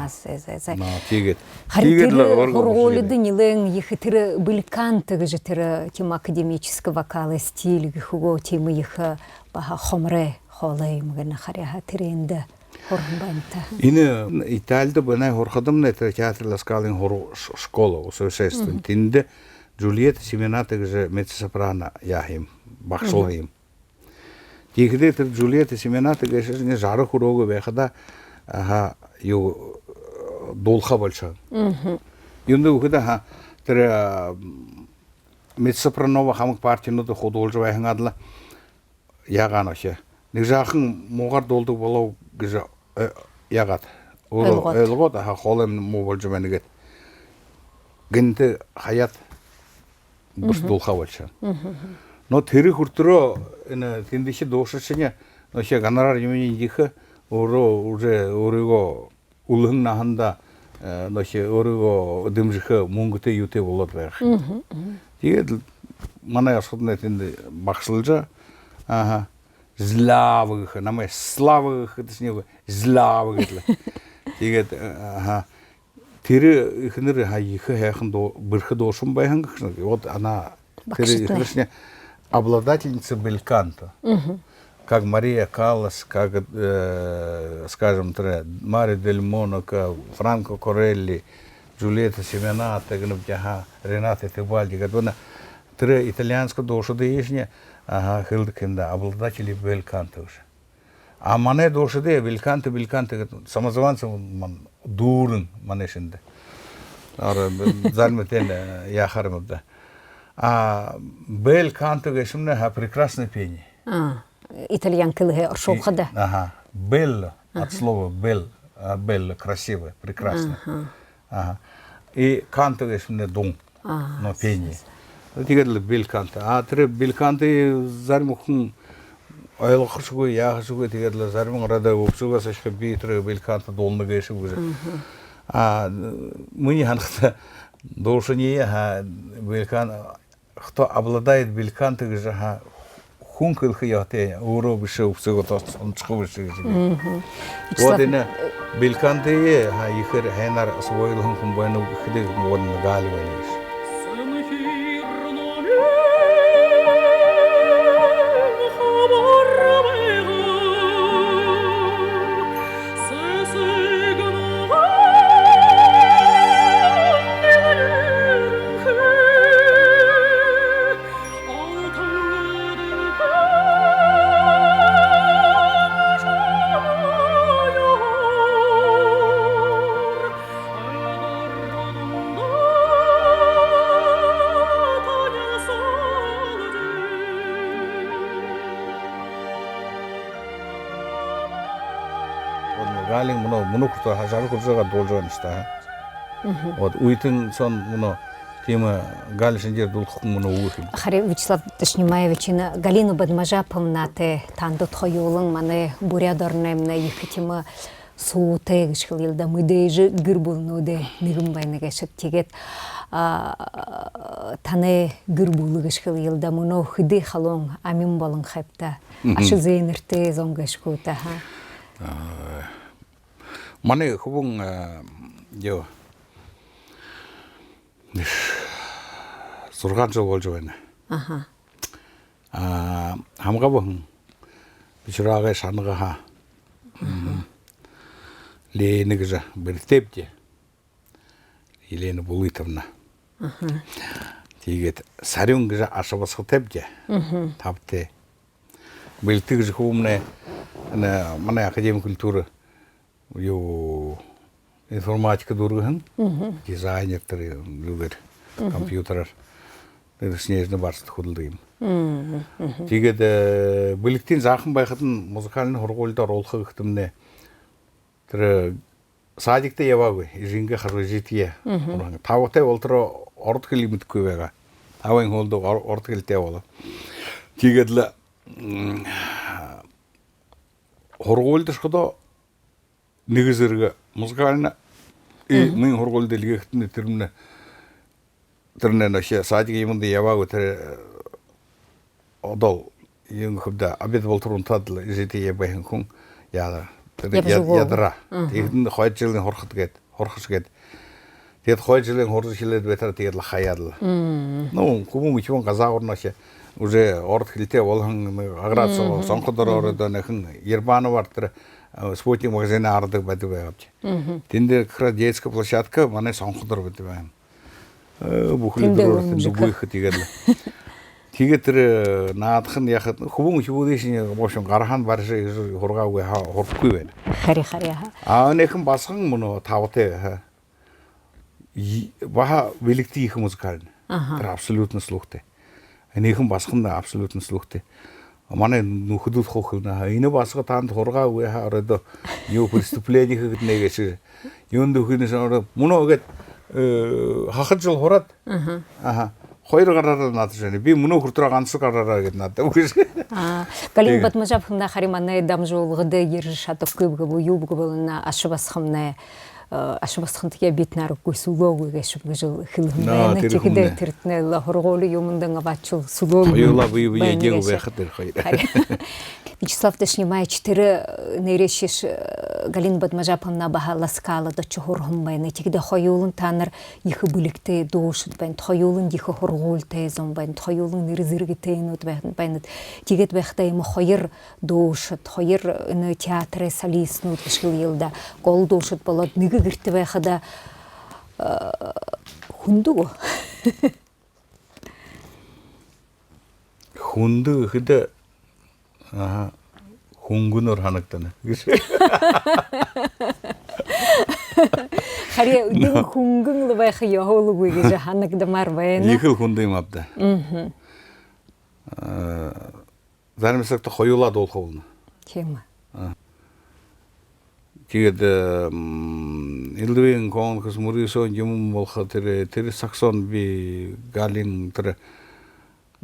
Зай. Ну, тэгээд. Тэгээд хорголды нилэн их тэр белькант гэж тэр тем академического вокала стиль гхого тем их баха хомре холой мгэн харяха тренде хорнбанта. Энэ Италид бэнай хорходомны театр Ласкалын хор школа усовершенствован. Тинде Джульетта Семената гэж меццо-сопрано яхим багшлахим. Тийхлээр тэр Джульетта Семената гэж нэг жарах өрөөгөө байхада юу дуулха болчихсон. Юунд үхэдэ тэр меццо-сопранова хамаг партийнууд худуулж байхан адла ягаан оши. Нэг жаахан муугар дуулдаг болов гэж ягаад ойлгоод хоолом муу болж байна гэд. Гэнт хаяат бусдуулха болчихсон. Но тэр хүртрөө энэ тэндişi дуушрчны ноше гонорар юмны их өөрөөгөө улхан наханда ноше өөрөөгөө дэмжих мөнгөтэй юутэй болоод байх. Тэгээд манай асуудны тэнд багшилж Слава гэх намайг Слава гэдэг нь Слава гэдэг. Тэгээд тэр ихнэр их хайхан бэрхэд дуушсан байхан гэх. Вот она тэр обладательница бельканта. Как Мария Каллас, как, скажем, Мария Дель Монако, Франко Корелли, Джульетта Семената, Рената Тебальди, когда три итальянского душу даишня, хилдкинда, обладатели бельканта уже. А мане душу да бельканта, самозванцем дурн манешинда. Зальметен яхармда. А бельканта гешумна прекрасное пение. Итальянкылы оршоухада. Белла, от слова бел, белла, красивая, прекрасная. И канта, конечно, дум, но пение. Тигерли бельканта. А три бельканты зармухун ойлохшугу, яхшугу, тигерли зармун рада упсуга сашка битре бельканта долны гешугу. А мы не ханхта должнее бельканта. Кто обладает белькантой, же хункал хаяте, уробише упсуга тосчховише. Вот это бельканты, ихер хенар свой лхун байна хдэг мод нагали байна. Вот галин муну курта хажары куржага должон иста. Вот уйтын сон муну тема галишинжер дулхук муну уйхим. Хари Вячеслав Ташнимаевичина Галину Бадмажаповна те тандут хоюлын мане бурядорнемне ехитима суутэ гышкыл елда мыдейжи гырбулнуде нигым байнагашыт тегет тане гырбулы гышкыл елда муну хыды халон амин болын хайпта ашы зейнерте зонгашкута Мане хубун ё сурган жол болж байна. Хамга бохын бичрага шаныга Ленигжа бертепте. Елена Булытовна. Тигет сарюнгжа ашабасхы тепте. Тапте. Бельтигжа хумне мане академия культуры ю информатика дургын, дизайнердер, людер, компьютер, снежный барст худылдым. Тигет биліктен жақын байқатын музыкальный хорголдар олқы ғықтымне садикте ябагы, жинге харважития. Тавықтай олтыры орд келімет көбеға. Тавын холды орд келте олы. Тигетлі хорголды шқыда негізіргі музыкальный и мен хорголды легектіне түріне нөше садик емінді ябагы түрі одал ең көбді абет болтырын тадылы жете ебайын күн яда. Ядра. Тегін қойт жылын хорқыш кет. Тегін қойт жылын хорқыш келеді бетер тегін лақаядылы. Ну, күмін үчімін қазақ орнашы уже орд келте олғын ағыратсы соңқыдар орыдан әкін ербаны бартыры спутник магазины ардық бәді байғапчы. Тенде қыра детская площадка мане соңқыдар бәді байым. Бұқылы дұрыртын бұйқы тегеді. Тигетер наадхан яхат хубун чудишин мошон гархан баржи хорга уе хоркуй бен. Хари ха. Некин басган муну тавте баха великти их музыкаль. Тэр абсолютно слухте. Некин басган да абсолютно слухте. Мане нухудут хохна. Ине басга танд хорга уе харада ю преступление гэтнегэш. Юнду хинэ муну гэт хахад жол хорат. Хойр гараар наадшаны би мөнө хүртрэ ганцс гараараа гэд надад үгүйс. Галин Бадмажаповна хариманы дамжуулгыды ер шатып көбгө юбгөбөлнө ашыбасхымны ашыбасхынтыга битнар көсүлөгө гэшүп гыжыл хилмэна тигде тертне лахорголу юмундан абачыл сулог. Юла бүй егеу бэхтер хойр. Вячеслав Ташнимаевич тирэ нерешиш Галин Бадмажаповна баха ласкала да чохорхум байна тигде хоюлун танар ихы бүлікте доошут байн хоюлун ихы хоргол тезон байн хоюлун нерзиргитейнут байна тигет бэхта ему хойр доошут хойр ны театры солистнут гышыл елда гол доошут болот ныгы гирти бэхада хунду хунду хыда хунгунор ханактана. Хари дин хунгунлы байхы яхолу гыжы ханакда мар байна. Ихил хундым абда. Зармисакта хоюла долхолна. Тема. Тигед илдвин конкурс мурисон юмум болха тэр саксон би галин тэр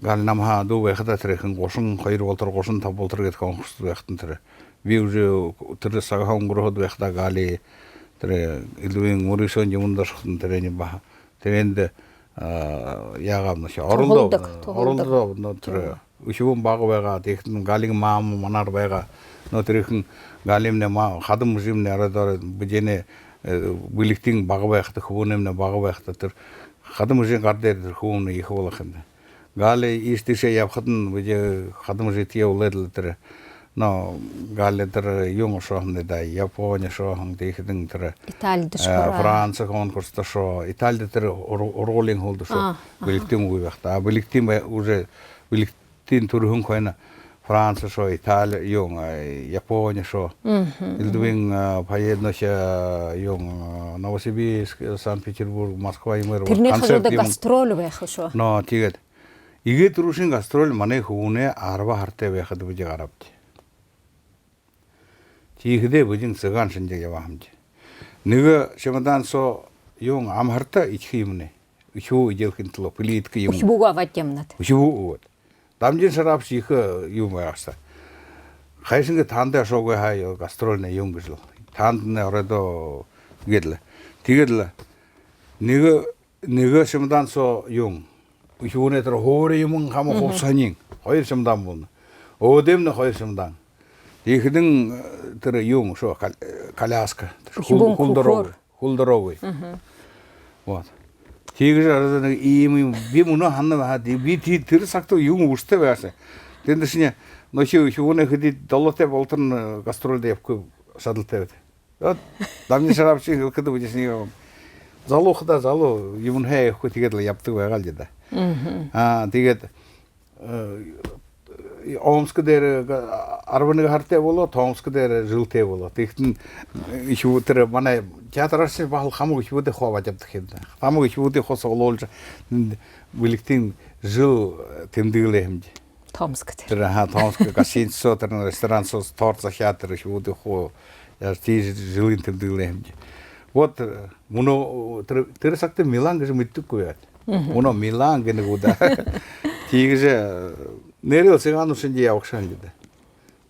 Галнамха ду бэхта тэрхэн гошин хоёр болтор гошин тав болтор гэт конкурс бэхтэн тэр би уже тэр сагахан гөрөхөд бэхта гали тэр илвин мурисон юмдашхтэн тэрэни ба тэрэнд яагам нэ орондоо тэр үшүн баг байгаа технэн галин маам манар байгаа но тэрхэн галимнэ ма хадам мужимнэ арадор бүжэнэ билектин баг байхта хөвөнэмнэ баг байхта тэр хадам мужин гардэр хөвөнэ их болохын Гале истише явхатын бүже хадам житие улэдл тэр но гале тэр юм шохны да Япония шохан тэхдэн тэр Итали дэшора Франц конкурс шо Итали тэр ролинг холд шо билектин үе бахта билектин уже билектин төрхөн койна Франц шо Итали юм Япония шо илдвин поедноша юм Новосибирск Санкт-Петербург Москва и мэр концерт гастроль байх шо но тигет игэ турушин гастроль мане хүүнэ арба хартай байхад бүжиг арабт. тихде бөжің сыған шинжеге бахымжы. Ныгы шемадан-со юң амхарта ичхимне. Учу иделхинтло плитка юм. Учбуга ватемнат. Учу вот. Дамжин шарапши их юмаяқса. Хайшинге танда шоуға хай гастрольный юнгжил. Тандны оредо гедле. Тигедле. Ныгы шемадан-со юң. Учуне тро хоре юмын хама хопсанин. Хойр шемадан болны. Одемны хойр шемадан. Тихдин тро юң шо коляска. Хулдоровый. Вот. Тигр арада им бимуно ханна хади бити тирсакто юм усте басе. Тендешне ночи уне ходи долоте болтон гастрольде yapku садылте. Вот дамни шарапчи кыды бужесни залухда залу юмун хэ хө тигедле yapты байгалды да. Тигет Омскдер арбаны харте боло, Томскдер жилте боло. Тихтин ишутер мана театрарсы бахал хаму ишуде хова жаптык хенде. Хаму ишуде хосололж биликтин жил тендиле Томскдер. Томск касин сотер ресторан со торца театр ишуде хо я тиз жилин тендиле. Вот муно терсакте Милан гыж миттүккө. Муно Милан гene гуда. Тигже 내려 생각하는 신지 약속한데.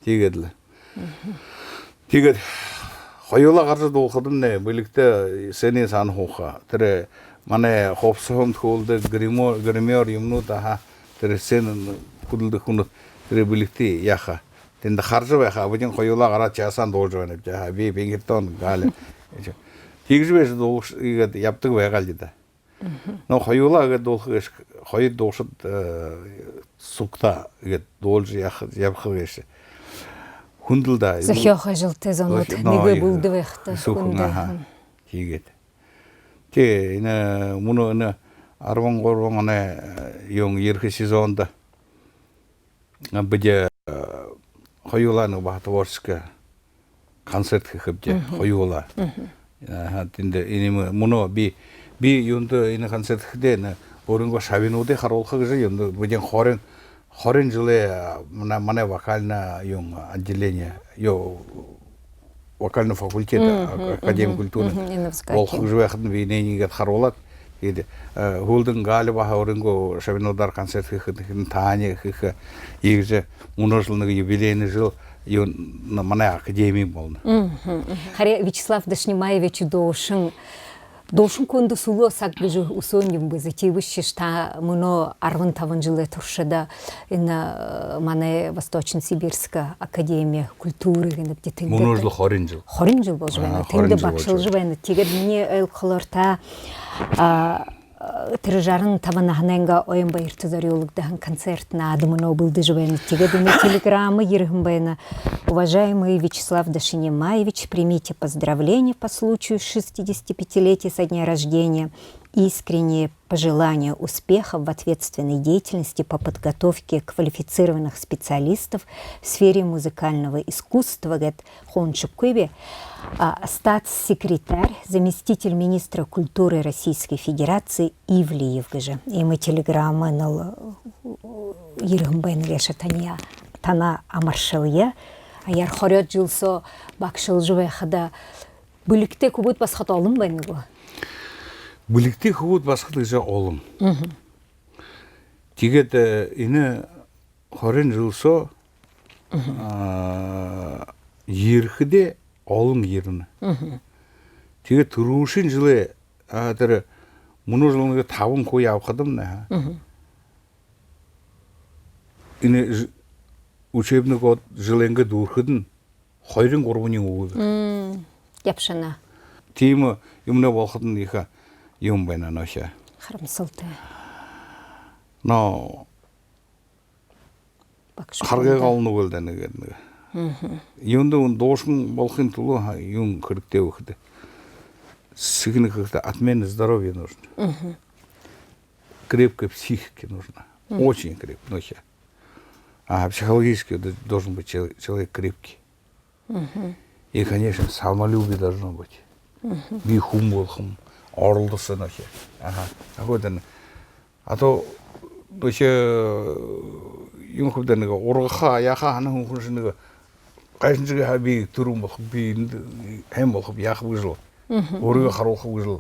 되게들. 되게 허요라 가서도 거든네. 밀릭때 세네 산 호가. 그래 만에 홉스홈 홀드 그리머 юмнута 그래 세는 구들도 군도 그래 밀릭때 야ха. 근데 харжываха 아버진 허요라 가라 자산 돌줘네. 자 비 빙했던 갈. 되게에서도 이거 얍득 왜 갈리다. Но 허요라가 долго 허이 도서 сукта ге должи яхавеше хундлда захёха жылты занот неге булды вехта сукна тигет те ина муно на арвон горвоне 용 ерхи сезонда беде 허요라는 바토ворска концерт хыбде 허요라 тинде ини муно би юнда ини концерт хде Орынго шавинуде харолха гыжы енді бөден хорен жылы мане вокально юм отделение вокальный факультет академия культуры ол жуяхтын винениге харолат еді гулдың галы баха орынго шавинудар концерт хыхын тане хыхы егже множылыны юбилейный жыл мане академия болды. Харе Вячеслав Дашнимаевич Должен конду суло сакбежу усоньем бы зативыще что муно арван таван жиле туршада на мане Восточно-Сибирская академия культуры где ты муножлы хоринжил болжвена тенде бакшыл живена тигер мне элхлорта Тиржарын таванахненга оемба иртузариологдахан концерт на Адамуно был дежвен. Тигадуна телеграммы Ерхмбена. Уважаемый Вячеслав Дашнимаевич, примите поздравления по случаю 65-летия со дня рождения. Искренние пожелания успехов в ответственной деятельности по подготовке квалифицированных специалистов в сфере музыкального искусства. Хончукве, статс-секретарь, заместитель министра культуры Российской Федерации Ивлиев. И мы телеграммы на Ерхмбен решатания тана амаршылия. А яр хорет жилсо бакшыл жвехада бүлікте көбіт басқат олым бәні бұл. Бүлікте көбіт басқат жа олым. Тегет іні хорен жилсо ерхіде олым еріні. Тегет тұрушын жылы мұны жылыңға табын қой ауқадым. Іні учебный год жыленге дурхыдын хойрын горбунин угуды. Япшана. Тима юмна болхыдын иха юм байна ноша. Хармсылты. Но харга калыны болдан эгерни. Юмда он дошун болхын тулу юм кырыкте ухды. Сыгны как-то отмена здоровья нужно. Крепкая психика нужна. Очень крепкая ноша. А психологически должен быть человек крепкий. И, конечно, самолюбие должно быть. Бихум болхум, орлдысы ночи. Какой-то... А то ночи... Юм хубденного оргаха, яха, она хуженного қайсыншыға би түрін болып, би hem болып, яқып ұжыл. Орыға қаролқы ұжыл.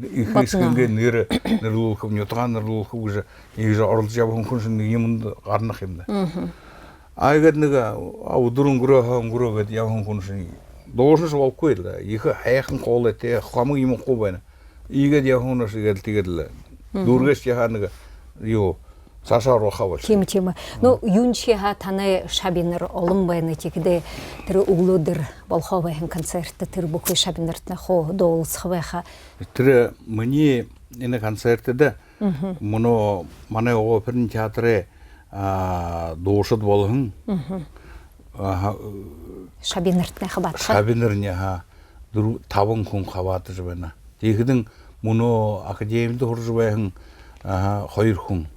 Ихрискенге нері нұрлылқы, нетған нұрлылқы ұжы. Егізі орылды жабығын күншін емінді қарнақ емді. Айгадныға аудырын күрі явын күншін. Должны болып көйді. Ехі аяқын қол әтте, қамы емін қол байны. Игед явын ұшы тегеділі. Дұргеш яғаныға, Саша Рохавал. Тема. Ну, юнчига таны шабинер олым байны текде тірі углудыр болховайын концертті тірі бұқы шабинертіна хо доолысхывайха. Тірі мені ені концерті де, мұны маны оперн театры доошыд болғын. Шабинертіна қабатқа. Шабинеріне табын күн қабаты жібіна. Текдің мұны академиді ғыр жібайын қойыр күн.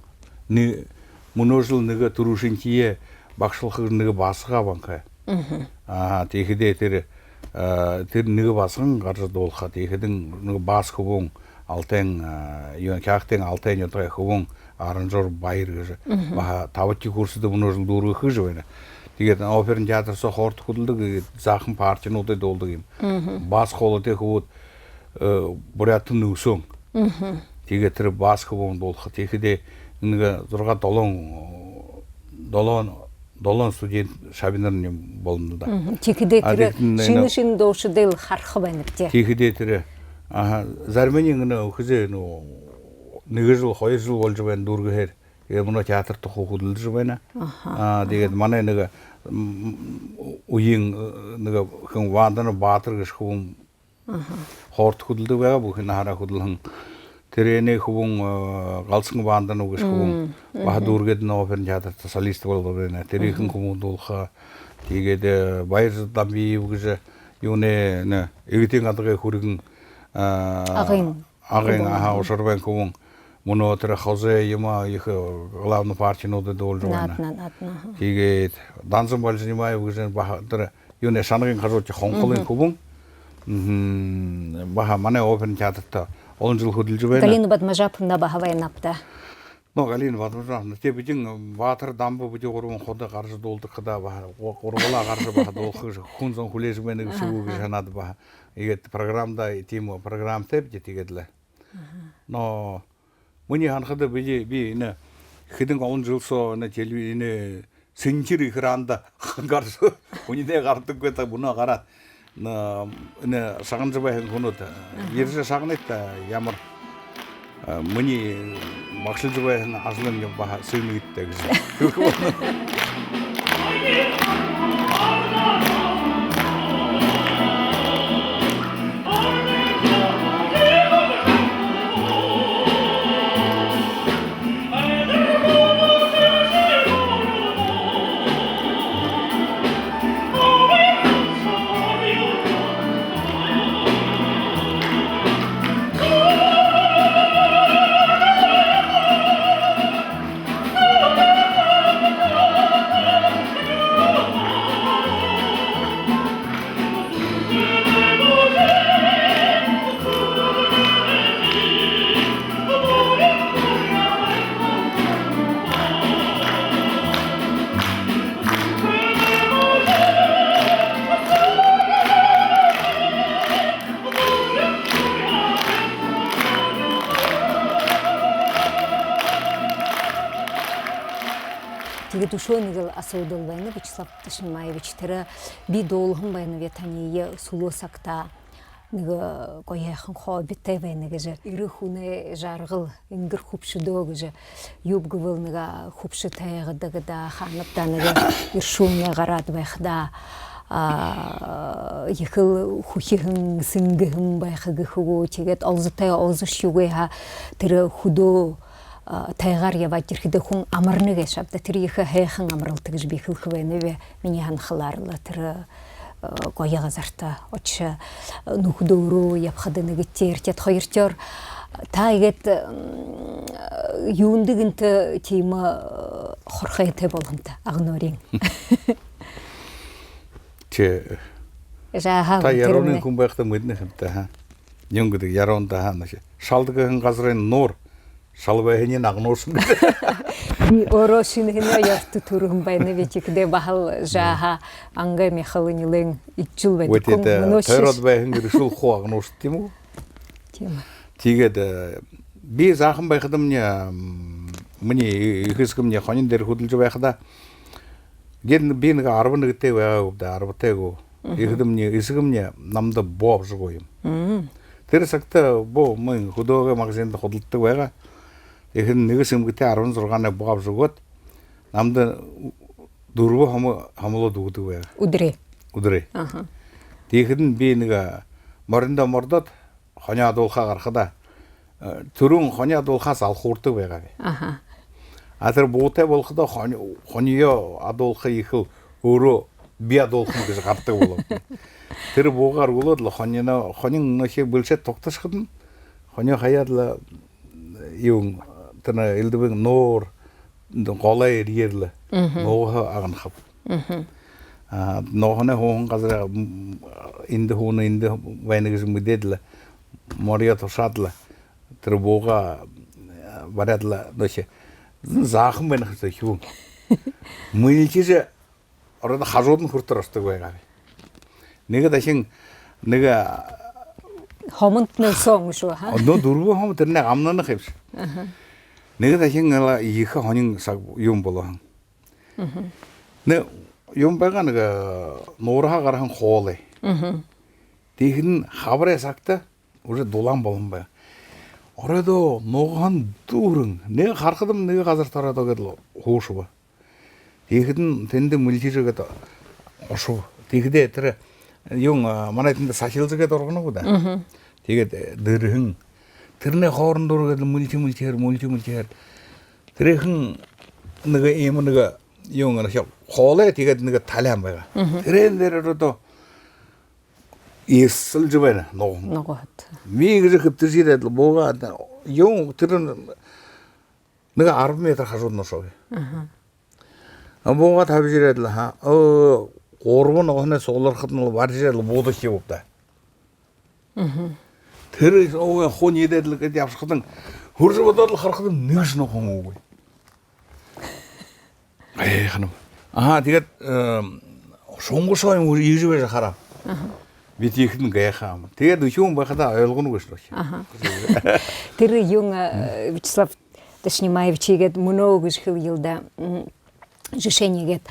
Мұны жыл нүгі тұрушын тие бақшылқы нүгі басыға банқа. Текіде тір нүгі басығын қаржы долқа. Текідің нүгі бас күбің алтен, кәқтен алтен өтіғай күбің арынжор байыр көжі. Табытки курсыды мұны жыл дұрғы күжі бәйні. Тегетін оперн театр соқ орты күділді зақын партияны одай долды кем. Бас қолы тек өт бұряттың нүгісің. Тегетірі бас күбің долқа. Текіде Нга дұрға долон студент шабинеріне болынды да. Текіде тірі шын дошы дейл қарқы бәніпте. Текіде тірі. Зармені ғына өкізе неге жыл, қойы жыл бол жібән дұрғы хер. Мұна театрды қоқудылды жібәні. Деген мана неге ұйың неге ванданы батыр кіш құбын хорты құдылды бәға бұхын ара құдылың. Терене хубун галсың баандан угеш хубун бахдургедин оперн театрда солист болду бена терехин хубун долха тигеде байырдан би угеше юне не эгитин адыгы хургин агын ошорбен хубун муну отыр хозе яма их главный партияны да должна тиге данзын бол занимаю угеше бахдыр юне шаныгын кажочи хонколын хубун баха мане оперн театрда Он жил ходил живее. Галина Бадмажапна бахавай напта. Но Галина Бадмажапна те битин ватер дамбы бити горун хода каршы долды кыда ба. Горгола каршы ба долхы хунзон хулеш мене шугу жанады ба. Егет программда тему программ теп жетигедле. Но мыни ханхыды би не хидин он жил со на телевидение синчири хранда каршы. Униде картып кета буна карат. 네 사간즈바행 군호다 예르제 사간했다 야머 머니 막실즈바행 아슬은 좀 봐 쓰는 있다 그래서 Душонигал асудал войны Вячеслав Ташимаевич тера би долгын войны ветание сулосакта нига кояхан хобите войны геже ирхуне жаргыл ингир хупшудо геже юбгывыл нига хупшитайга дагада ханапта нига иршумне гарат вайхда ехил хухихын сингихын байхыгы хуго тегет алзытай алзышюгеха тера худо тайгар я ватирхиде хун амарныге шапта тирихе хейхан амралтыгыш бихил хвеневе минихан хларла тир кояга зарта оча нухдуру япхадыныгы тертет хойртер тайгет юндыгынты тима хорхайте болгонта агнорин че та яронын кумбакта мыдны хэмта юнгды яронда ханашы шалдыгын газрын нор шалбайыне нагносун. Орошинхине ярты тургун байна ветикде бахал жаха анга мехалынилен 2 жыл байды. Вот это тойрот байын решил хуагнос тему. Тема. Тигет би захын байкыдым мне ихиске мне ханин дер худылжы байкыда ген бинга арбаны гытте да арбатего ихидым мне исигимне намда боп жугойм. Терсакта бо мен худога магазинда худылтты байга ихин негисим гытте арбын зурганы боп жугот намда дурбу хамылы дугуды байга. Удре. Ага. Тигидин бинга моринда мордот ханя долха гархада түрүн ханя долха салхурты байга. Ага. Атыр боте болхыда ханьё адолхы ихил өрө би адолхын гэж гарты болот. Тэр буугаар болоод л ханьын нөхө бүлшэт тогтошхын ханя хаядла юм тана элдбэг ноор голой риерле ноо аган хап. Ноохны хоон газар инде вайнэгс мүдэдла морья тошадла тэр бууга барадла нөхө захын байна гэсэн шүү. Мэлчиж ороод хажууд нь хүртэр ордог байгаа. Нэг дахин нэг хомонтны сон шүү ха. Нөө дөрвөн хом тэрний амнанах юм шиг. Нэг дахин их хонин саг юм болоо. Нэг юм байгаа нэг нуурха гархан хоолой. Тэгэн хавраа сагта уже дулаан болон бай. Оройдо ногоон дүүрэн нэг харахадам нэг газар тараад өгөл хуушва. Тэгэхэд тэнд мэлжирэгэд ошов. Тэгэхдээ тэр юм манай тэнд сахилзгээд оргоно гоо да. Тэгээд дэрхэн тэрний хоорон дургээд мэлжихээр тэрхэн нэг юм нэг юм хоолой тэгээд нэг талаан байгаа. Тэрэн дээр одоо Исэл жибэна ногоот. Мигэр хэвтэржирээд бууга юм тэр нэг 10 м хажууд ношоо. Бууга тавжирээд л ха 3 ногоны суулархад нь баржираад буудах явда. Тэр өө хон идээд л гэд явсахад хөрж бодоод л харахад нэгш ногоон үгүй. Ханам. Тэгээд шонгошоо юм иржвэж хараа. Бид ихнэ гайхаа. Тэгээд юм байхада ойлгоно гэж байна. Тэр юм Вячеслав Ташнимаевичигэд мөнөө гэж хэлэлдэ жишээгээд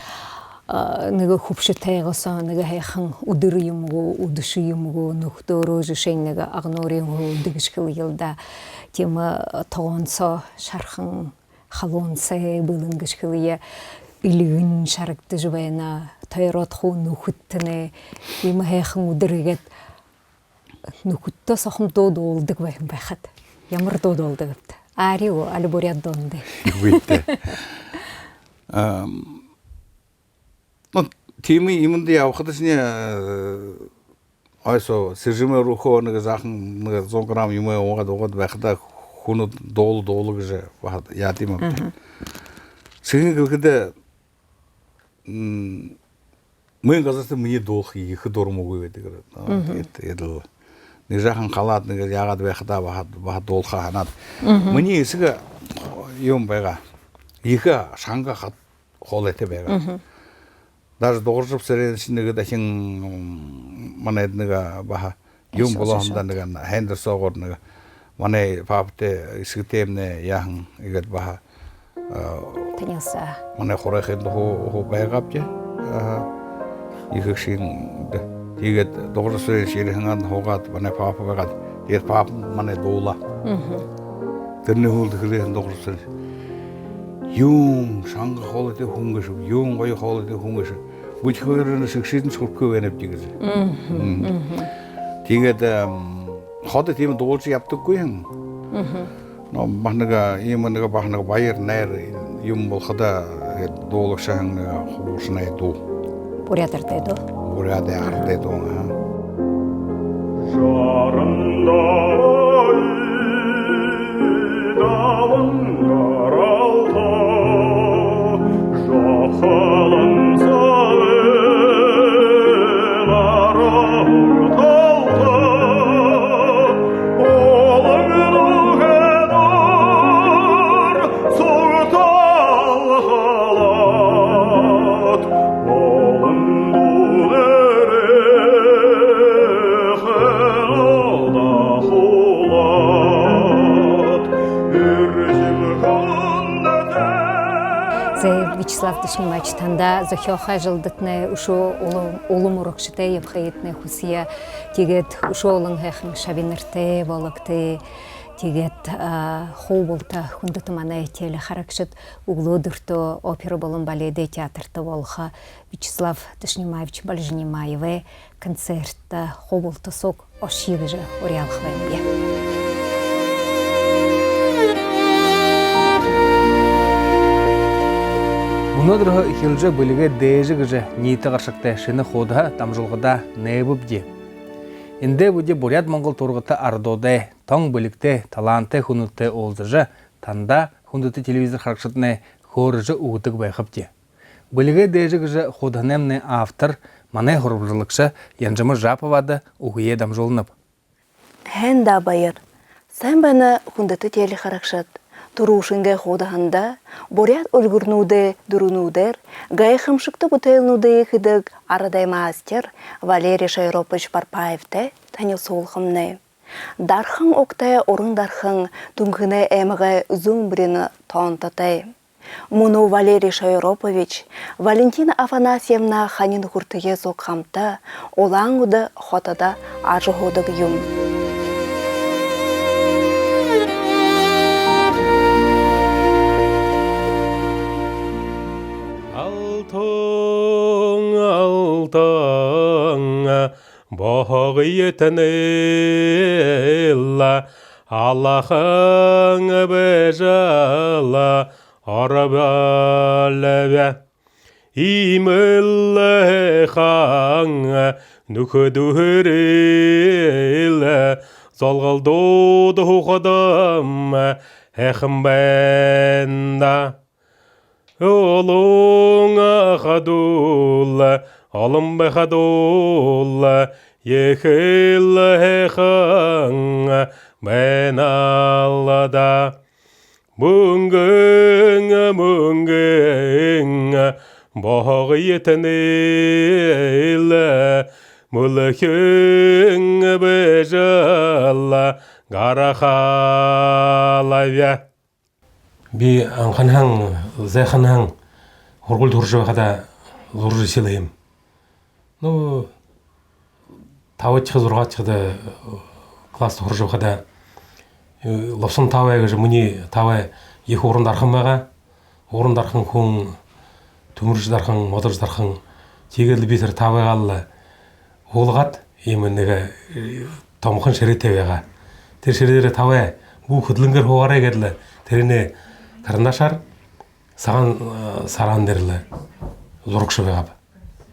нэг хөвшөтэйгөөсөө нэг хайхан өдөр юмгоо өдөш юмгоо нөхдөөрөө жишээ нэг агнуурын өдөр гэж хэлэлдэ тийм тоонцоо шархан халуунсаа бүлэн гэж хэлээ илгэн шарагдж байна. Тойроод хуу нөхөтнэ юм хайхан өдрийгээд нөхөттөө сохом дуудуулдаг байх байхад ямар дуудуулдаг вэ? Ариу албуряд донде. Тими юмд явахад ч айсо сэржмэр рухоо нэг захан нэг 100 г юм уугаад байхад хүн дуулаг гэж яад юм бэ? Сэгэн гэхэд мэн газарт миний дуулах их дурмгүй байдаг. Тэгээд нэг жахан халаад нэг яагаад байхдаа бахад дуулахаа ханаад миний эсэг юм байгаа. Их шанга хоолойтой байгаа. Даже дууржив сэрэн нэг дахин манай нэг баха юм болохомда нэг хендерсоогоор нэг манай папте эсэгтэмнэ яхан игээд баха таньяса. Манай хоройхын хоо байгаач. Ихшин тэгээд дуурсээ ширхэн хуугаад манай папа байгаад тэгээд папа манай дуула. Тэрний хөл хэрэг дуурсээ юм шанга хоолойтой хөнгөш юм гоё хоолойтой хөнгөш бүч хоёрын шигшин сурхгүй байна гэж. Тэгээд хот тийм дуулж явдаггүй юм. Махнага ийм нэг бахнага баяр найр юм болохода дуулагшаан хуушнай дуу. Бурядартай дуу. Бурядартай дуу. Вячеслав Дышнимачтанда захёха жылдытны ушу улум урокшыте епхаетны хусия тигет ушу олың хэхын шабинырте волокты тигет хоуболта хундыты мана теле харакшыт углудырто опера болын баледе театрта волха Вячеслав Дышнимаевич Бальжнимаеве концертта хоуболта сок ошигыжы орялхвенге. Мұнадырғы хилжы бөлігі дейжі гыжы ниеті қаршықта шыны хода тамжылғыда не бұбде. Инде бұде бурят моңғыл тұрғыты ардоды, тоң бөлікті, таланты хунутты олзыжы, танда хундыты телевизор қаршытыны хорыжы уғытық байқыпте. Бөлігі дейжі гыжы ходанемні автор, маны хорыбжылықшы Янжымы Жаповады уғые дамжылынып. Хэн да байыр, сән бәні хундыты телі қарақшыт. Турушинге ходаханда, борят өлгірнуды дұрынудыр, гайхымшықты бұтайлнуды хыдық арадай мастер Валерий Шайропович Парпаевты тәне солхымны. Дархың оқтая орын дархың түнгіне әміғі зумбрені тонтатай. Мұны Валерий Шайропович Валентина Афанасьевна ханин хұртыге соққамта, олаңуды хотада ажығудық юм. Бағы етінілі, Аллахың бәжала, арабаләбә. Имілі қаң, нүкідүрілі, Залғалдуды ұқыдым, әқім бәнда. Олың ақадулы, Алым бәхадулла, ехілі қаң, бән аллада. Мүнгің, бағы етінілі, мүлікің бәжала, ғарақалавя. Би аңқанхаң, зәйқанхаң, ғұрғыл тұржы бақада ғұржы селайым. Ну, тавачқа зұрғатшыда класты ғұржы бақада лапсын тавайға жы мұне тавай екі орындарқын баға, орындарқын көң, түміржідарқын, модыржыдарқын, тегелі бетір тавай қалылы олғат, еміндегі томқын шереттей баға. Тер шередері тавай бұл күділіңгер хоғарай кәділі, теріне қарындашар, саған саран дерлі, зұрықшы бағап.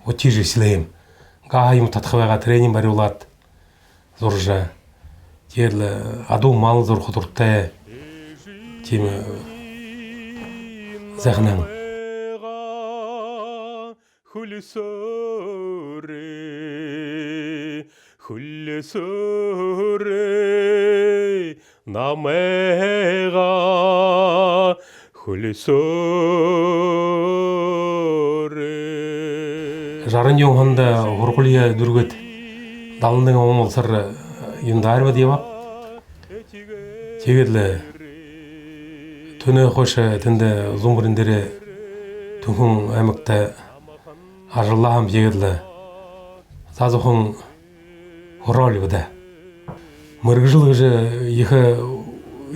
От тежі сілейім. Ғайым татқыбайға тренинг бәрі олады. Зұржа. Керлі аду малы зұр құдырттай. Темі зәғынан. Хүлісірі намайға хүлісірі. Жарын еуғанда ғұрқылия дүргет далындың оңылсыр емді әрбі девап. Тегерлі түні қойшы түнді зұмбырындері түнкің әмікті ажыллағым тегерлі сазықың ғұрал біді. Мөргі жылғы жы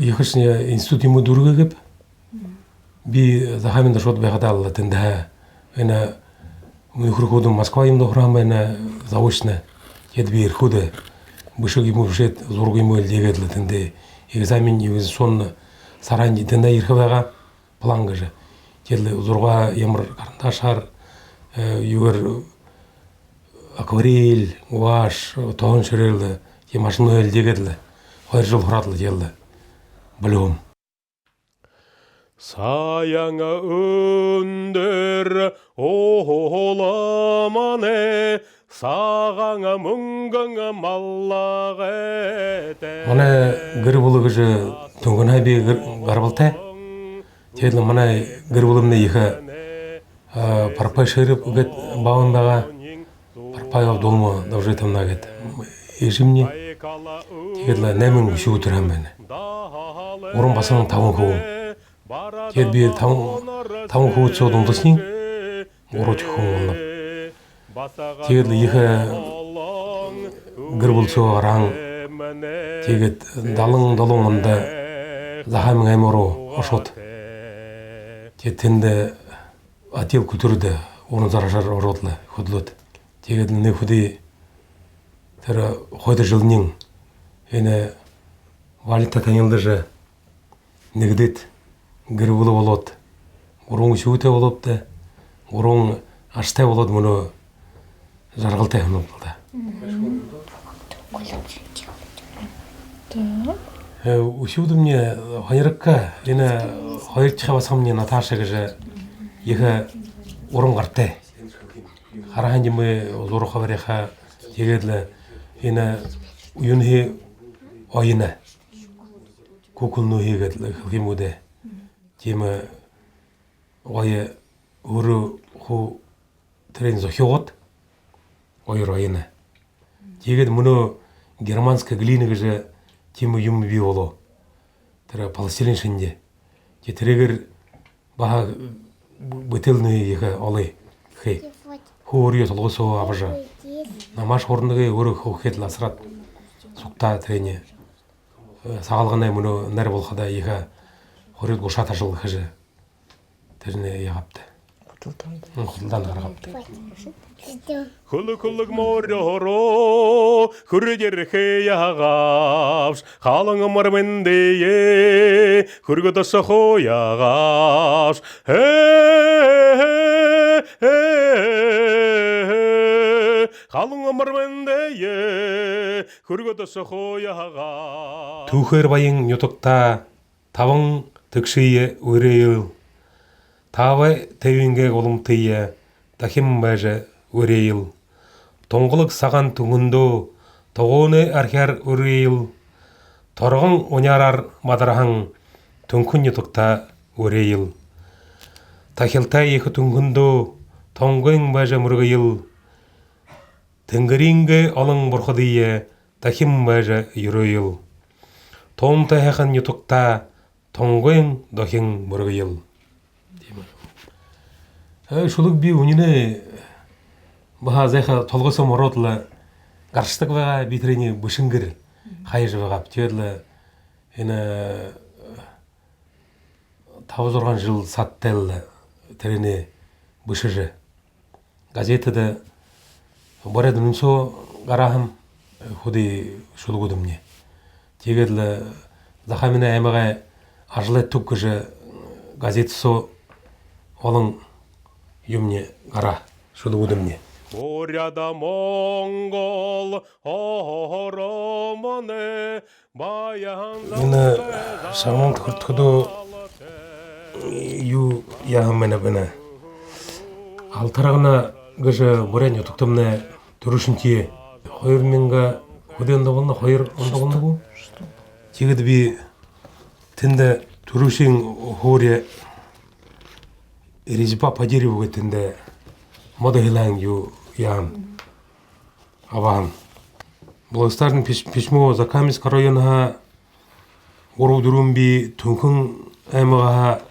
екішіне институт емі дүргі кеп би захамында шот бәғадалылы түнді әні Мюхрукудом Москва им дохрамена заочно едбир худе бышык ему вшет зург ему дегедле тенде экзамен невизационно саранди тенде ирхвага планга же келе зурга ямыр карандашар югер акварель гуаш тоон шерелде машина дегедле хайр жыл хуратлы келде білуім. Саяңа өндір оламане, сағаңа мүнгіңі маллақ әті. Мана гір бұлығы жы түнген айбе ғарбылтай. Тейлі мана гір бұлымны егі парпай шеріп үгет бауын баға. Парпай ав долма давжетімна гет. Ежімне тейлі нәмін үші өтірем бәні. Орын басының тавын қуым. Тед bir tam hut sodum dışın урочку олнап. Тегет екі гір болсо араң. Тегет далың захамын аймору ошот. Тетінде ател күтірді, оның зарашар оротлы худлыд. Тегет не худи тәрі қойды жылының ені валита танылды же негдет гір болы болот. Урың шуыте болопты, урың аштай болот мұны жарғылтай хынылды. Ушуды мне хайрыкка, ені хайрчыға басам мне Наташа гыжы егі урын қарты. Қарағанды мы зоруға бареха егедлі ені уюнхи ойыны. Кукулну егедлі хылғимуды. Темі ойы уру ху трен зохиот ойыр ойыны. Егед мұны германская глина гыжы тему юм би оло. Тара пластилин шинде. Тетрегер баха бытылны егі олы. Хей. Ху урия толғысо абажа. Намаш орындығы өрі ху хет ласырат. Сукта трене. Сағалғанай мұны нәр болғада егі хорет гошата жыл хыжы. Тәріне еғапты. Құтылдан қарғапты. Хулық морро хүрдер хеягавш халың мармендее хүргөдө сохоягавш халың мармендее хүргөдө сохоягавш Тухер байың ютукта тавың тікшие өрейіл. Тавы тәуінге қолым түйе тахим бәжі өрейіл. Тоңғылық саған түңінду тоғыны әрхер өрейіл. Торғың оңярар мадырағың түңкін ютукта өрейіл. Тахилта екі түңкінду тоңғың бәжі мұрғайыл. Тінгірінгі алың бұрқыдые тахим бәжі юрейіл. Том тахиқын ютукта тоңғың дохин мұрғайыл. Шулық би үніне бұға зайқа толғысы мұротылы ғарыштық баға битрені бұшынгір қайжы бағап түйерлі ені тавызорған жыл саттайлы тәрені бұшыжы. Газетіді барады нүнсо ғарахым худи шулық өдімне. Тегерлі захамина әміға ажылы түккіжі газеті со олың юмне гара шулы удымне. Поряда монгол оромане баян Ина шаман тхуртхуду ю яхамена бена. Алтарагына гыжы борян ютуктымне турушинтие. Хойыр менга худенда болна хойыр онда болна бу. Тегеді би тінде турушин хоре Резьба по дереву гетінде модахилаң ю ян аван. Благодарный письмо за Каменского района ору дурумби түнкін аймаға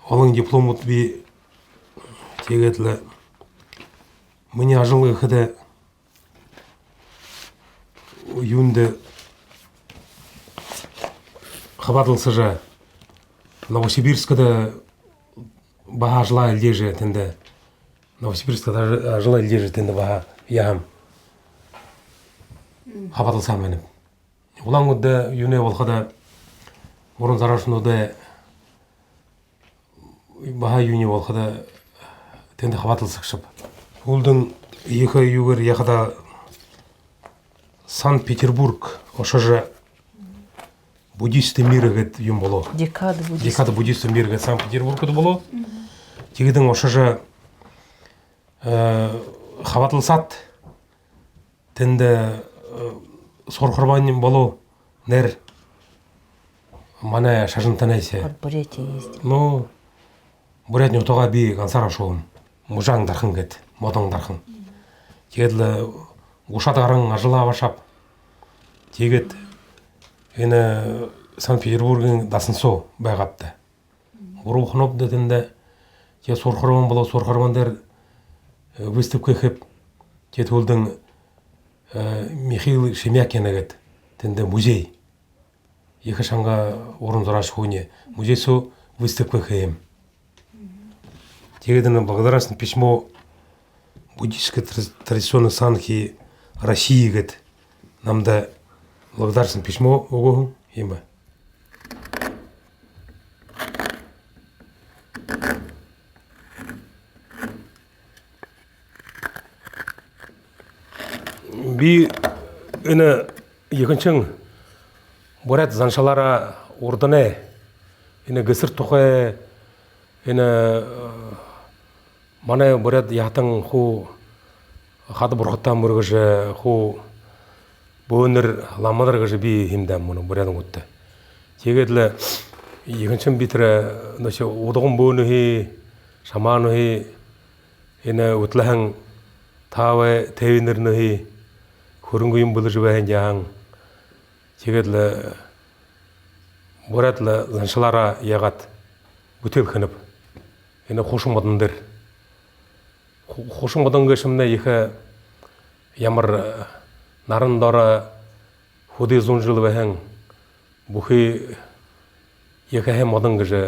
олың дипломут би тегетлі мне ажылғы қыды юнды хабатылсы жа Новосибирскада баха жила элдеже тенде Новосибирскада жила элдеже тенде баха яхам хабатылсам меніп. Улаң өдді юне болқада орын зарашын өдді баха юне болқада тенде хабатылсық шып. Улдың екі югер яқада Санкт-Петербург ошажы буддисты мирігет юм боло. Декада буддисты мирігет Санкт-Петербургды боло. Тегедің ошажы хабатылсат тенде сорқырбанын боло нер мана шажынтан әйсе. Ну, Бурятия отоға би гансара шоуым. Мужаң дарқын кет, модың дарқын. Тегедлі ұшатағарың ажыла башап. Тегет ені Санкт-Петербургын дасын со байғапты. Ұру құнып дедінде я сорхарман бала сорхармандар выставка хеп кет олдың Михаил Шемякин агат тенде музей екі шанға орын зураш хуйне музей со выставка хэм тегеден благодарностное письмо буддийской традиционной санхи России гет нам да благодарственное письмо ого има би ina екіншің борят заншалара ордыне ina гысыр тухай ina мана борят ятың ху хады бұрғыттан бұрғыжы ху бөнір ламадыр ғыжы би химдам мұны борятың өтті тегедлі екіншің бітірі нөше одығын бөніхи шаманыхи ina өтләхің тавы тәуінірніхи көрінгүйін бұлы жібәйін жағың тегедлі бұратлы заншылара яғат бүтел қынып ені қошын мадындыр қошын мадын көшіміне екі ямыр нарындары худы зұн жылы бәйін бұхи екі әм мадын көжі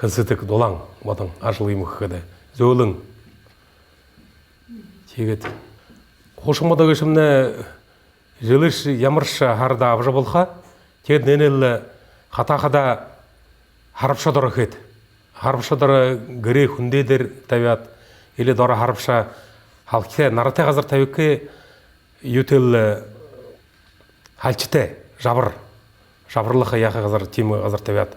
қылсытық долаң мадын ажылы емі қыды зөлің тегет Қошымада көшімні жылыш ямыршы харда абжа болха, тегет ненелі хата-хада харапша дора хет. Харапша дора гіре хүндедер табиат, или дора харапша халкте нарате қазір табиқке ютел халчите, жабырлықы яқы қазір темі қазір табиат.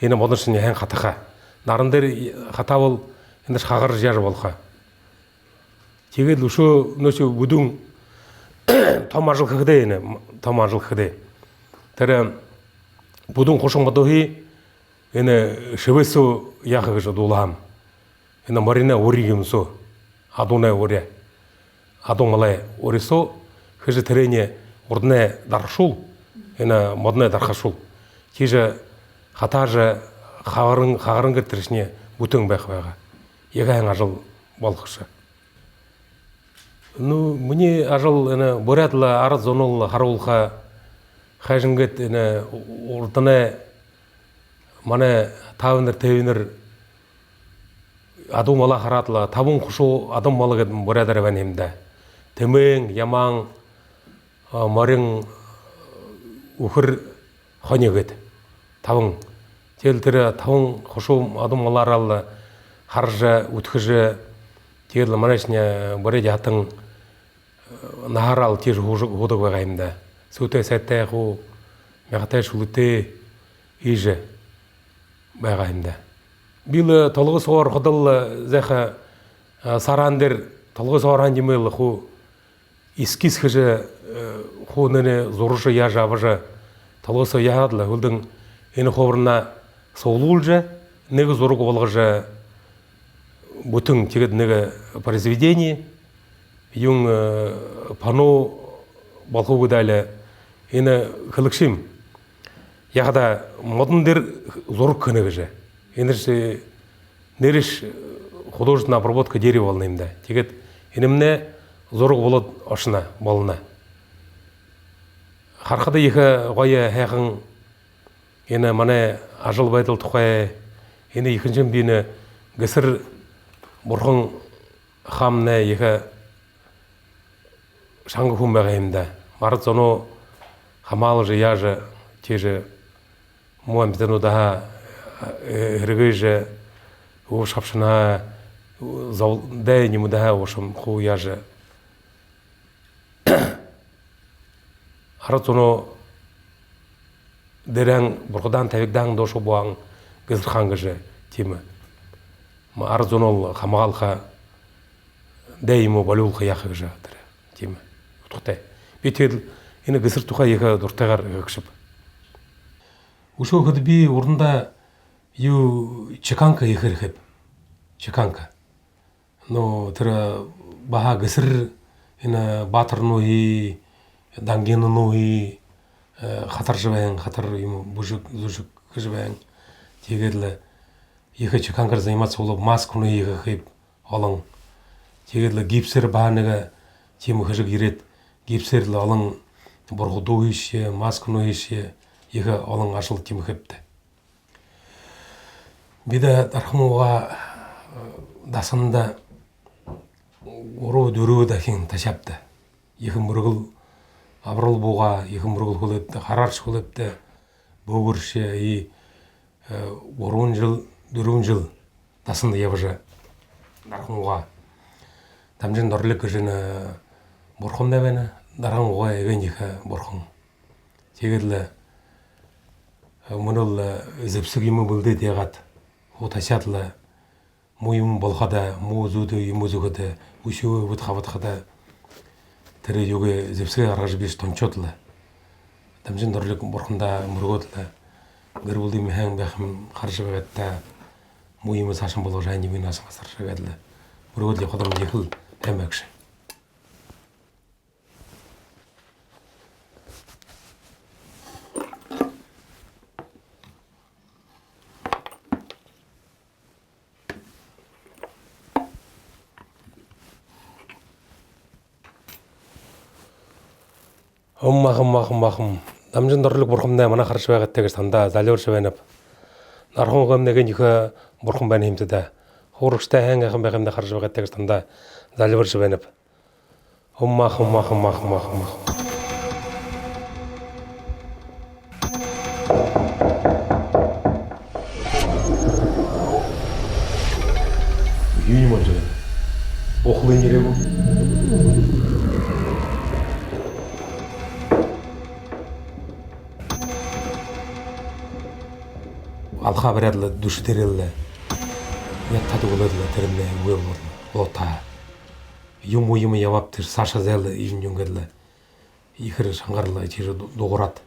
Ені модыншын яхен хатаха. Нарындер хата бол, ендіш қағыр жар болха. Тегел ушу нөсі бүдің тамажыл қығды ені, тамажыл қығды. Тәрі бүдің қошың бадығы ені шевесу яқығы жа долағам. Ені марина оригім со, адуна оре, адумалай оре со, хыжы тірене ордіне даршул, ені мадына дархашул. Кежі хатажы қағырын кіртірішіне бүтің бәқ бәға. Еғайын ажыл балқышы. Ну, мне ажал борятла арат зонул харулха хайжингет уртане мане тавыныр тевинер адум мала харатла табун хушу адам малыгет борядар ванемда темең ямаң марың ухыр хонегет табун телтире табун хушу адам маларалла харжа утхыжы терлі манашне боряд ятың нахарал тез худық бағайымда. Сөте сәтті қу, мәғатай шулыте ежі бағайымда. Білі толғы соғар құдыл зәқі сарандыр, толғы соғаран демейлі қу искис қыжы қу нәне зорышы я жабыжы толғы соғы яғадылы. Үлдің ені қобырына соғылу ұлжы, негі зорығы болғыжы бүтін тегет негі произведение, юң пану балқу күдәлі, ені қылықшым. Яғда модындер зорық күні жа. Енірші неріш художественная обработка дерева алынымда. Тегет енімне зорық болад ашына, балына. Харқада екі ғайы әқің, ені мане ажыл байтыл тұқай, ені екіншім бейіні гісір Бұрғын қамны екі шаңғы күн бәғайымда. Марыт соны қамалы жы, яжы, тежі, мұған бітіну daha үргі жы, ұғы шапшына, дәйіне мұ daha ұшым қу яжы. Арыт соны дәрәң бұрғыдан тәвекдан дошы бұған гізір қаңғы жы темі. Арзонол хамагалха дэймо балулха яхыг жаатыр тийм утгатай битэл энэ гисэр тухай яха дуртайгаар гэгшип ушоо хэд би уранда ю чеканка яхэрхэп чеканка но тэр баха гисэр энэ баатарнуи дангеннуи хатар жавэн хатар юм бужиг зүжиг гэжвэн тэгэл их чеканкар заниматься улып маскуны их хип алың. Тегедле гипсер баныга тем хыжык ирет. Гипсерле алың боргуду ише, маскуны ише их алың ашыл тем хипте. Биде дархмуга дасында уру дүрүү да хин ташапты. Их мургул абрыл буга, их мургул хулепте, харарч хулепте, богурше и орун жыл, дүрүүн жыл дасында ябыжы дархмуга. Тамжын дорлык жына борхон дебені, дархмуга егенеха борхон. Тегедле мұныл зепсік емі бұлды дегат, о тасятлы муйым болхада, музуды, емузугыды, үшеуі бұтқа-бұтқада тірі еге зепсіге арғажы беш тончотлы. Тамжын дорлык борхонда мұрготлы, гір бұлды мехен бәхім қаржы бәгетті, муйымы сашын болғы жайын емін асың асаршы бәділі. Мұрготлы қодам декіл әмәкші. Махым. Дамжын дорлык борхымда мана қаршы бәгеттегі станда залёршы бәніп. Нархын ғымдеген екі борхым бән емтіді. Хорықшта әң әқым бәғымда қаршы бәгеттегі станда залёршы бәніп. Махым. Үйіне мән жайын. Оқылы нере бұл? Алха бірәділі дүші терелі, еттады олыдылы терімлі өй олыта. Юм-уйымы яваптыр, саша зәлі үйін жөнгеділі. Ихірі шаңғарлы тері доғырат,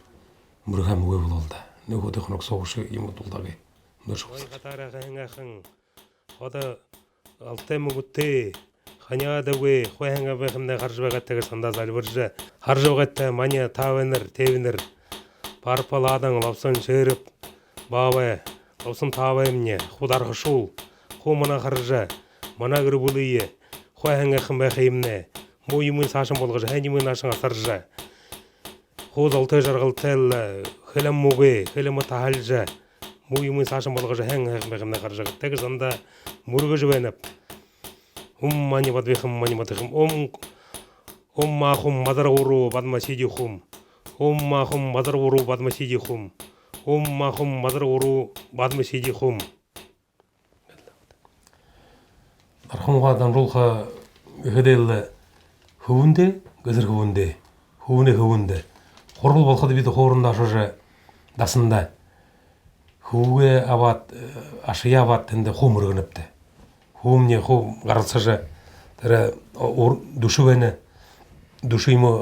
мүргәм өй олды. Нөгөді қынық соғышы емі тұлдағы. Ода алтай мүгітті, қанияда өй, қойыңа бәқімді қаржы бәғаттығы санда залбыржы. Қаржы бәғатты мания тавенір, тевенір. Парпал адаң лапсын шеріп, бабай, лапсын табайым не, хударғы шул, ху мына қаржы, мына кірі бұлые, қойыңа қым бәқейімне, мұйымын сашын болғыжы, әнімін ашын асаржы. Ху залты жарғылтел, хілім мұғы, хілімі тахалжы, мұйымын сашын болғыжы, әнгі қым бәқейімне қаржы. Тегі санда мұрғы жібәніп, мани бадвихым, мани бадвихым, махым мадар ұру бадма сиди хум, махым мадар ұру бадма сиди хум. Махым мадар ұру бадма сиди хум. Дархымға дамрулға үхеделі хөвінде, гізір хөвінде. Қорғыл болқады биді қорында ашыжы дасында. Хөвге абат, ашыя абат тінді хум ұрғыныпты. Хумне хум ғарылсыжы дұшы бәні, дұшы имы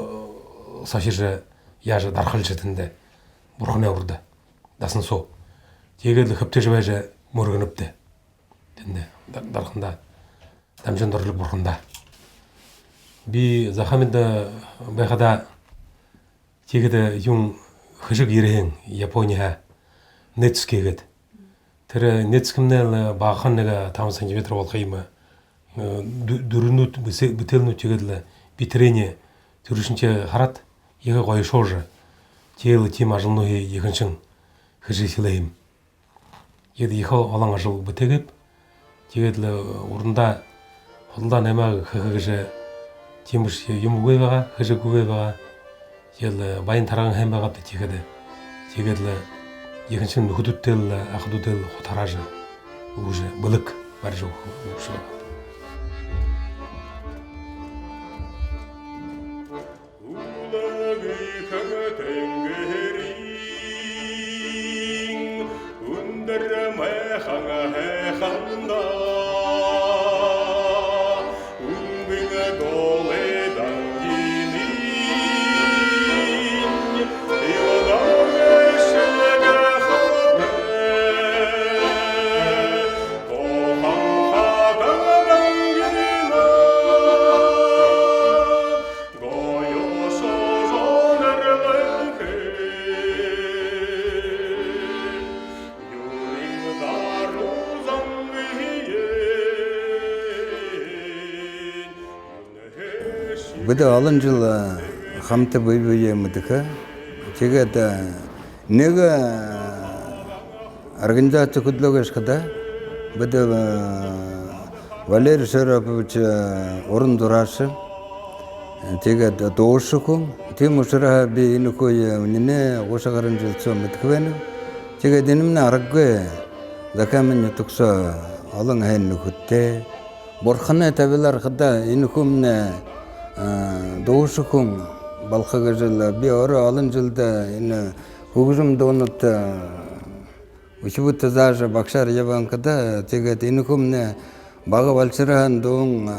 сашыжы яжы дарқылжы тінді бұрғына ұрды. Дасын со. Тегелі хыпты жібәжі мұрғыныпты. Тінді дарқында. Дамжын дорлық бұрғында. Би захаминді байқада тегеді юң хыжық ереген Япония нетс кегеді. Тірі нетскімнел бағанныға 10 сантиметр болқайымы. Дүрінут, бітелінут тегеділі бітірене түрішінше қарат, егі қойы шожы. Тегелі тем ажылнығы екіншін хыжы силайым. Еді екі алаңа жыл бітегіп, тегеділі орында Құлдан әмәгі хыгыжы теміш юм көйбаға, хыжы көйбаға, елі байын тарағын әм бағапты тегеді. Тегеділі екіншін хүдіттелі, ақыдуделі құтаражы, ұжы, бұлық бар жау ұшыға. Daruzan Бұды алын жыл қамты бөй-бөйемідікі. Тегет неге организация күдлігі шқыда. Бұды Валерий Шарапович орын дұрашы. Тегет доғышы күн. Тем ұшыра бейіні көйі үніне ғошағарын жылсы мүтківені. Тегет еніміне арғы закамын тұқса алың әйіні күтті. Борқаны табилар қыда ені көміне доғышы күн балқығы жылы бей оры алын жылда ені көгізімді оныты үшібітті зажы бақшар ебан қыда тегет ені көміне бағы балшыраған доғын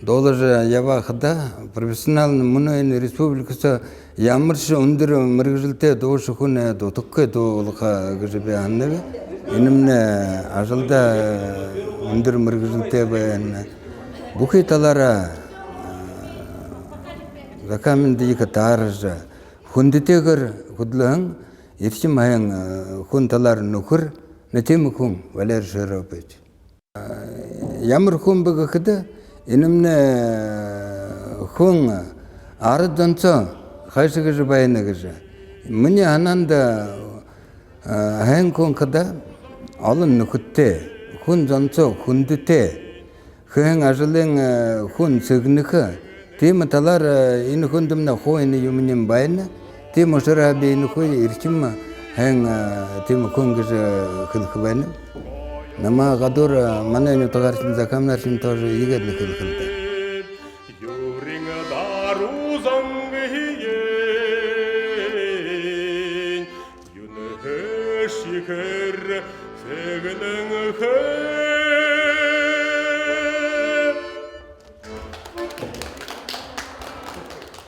долажы яба қыда профессионалны мұны республикасы ямыршы үндірі міргіжілте доғышы күні тұққы доғылыға күжібе аннығы. Енімне ажылда үндір міргіжілте бәйін бұқи талара закамынды екі тарыжы хүндітегір күдліғын ершім айын күн талар нүкір нәтемі күн Валерий Шарапович. Ямыр күн бұғы қыды енімне күн арыданса қайшы күжі байыны күжі. Міне ананда айын күн қыда алын нүкітте, күн занса күндіте, күн ажылың күн сігінікі, темі талар ені күндімні қойыны юмінен байыны, темі ұшыра бейіні қой еркім айын темі күн күжі қылқы байыны. Нама ғадур манайны тұғарсын закамнарсын тоже егерлі қылқылды.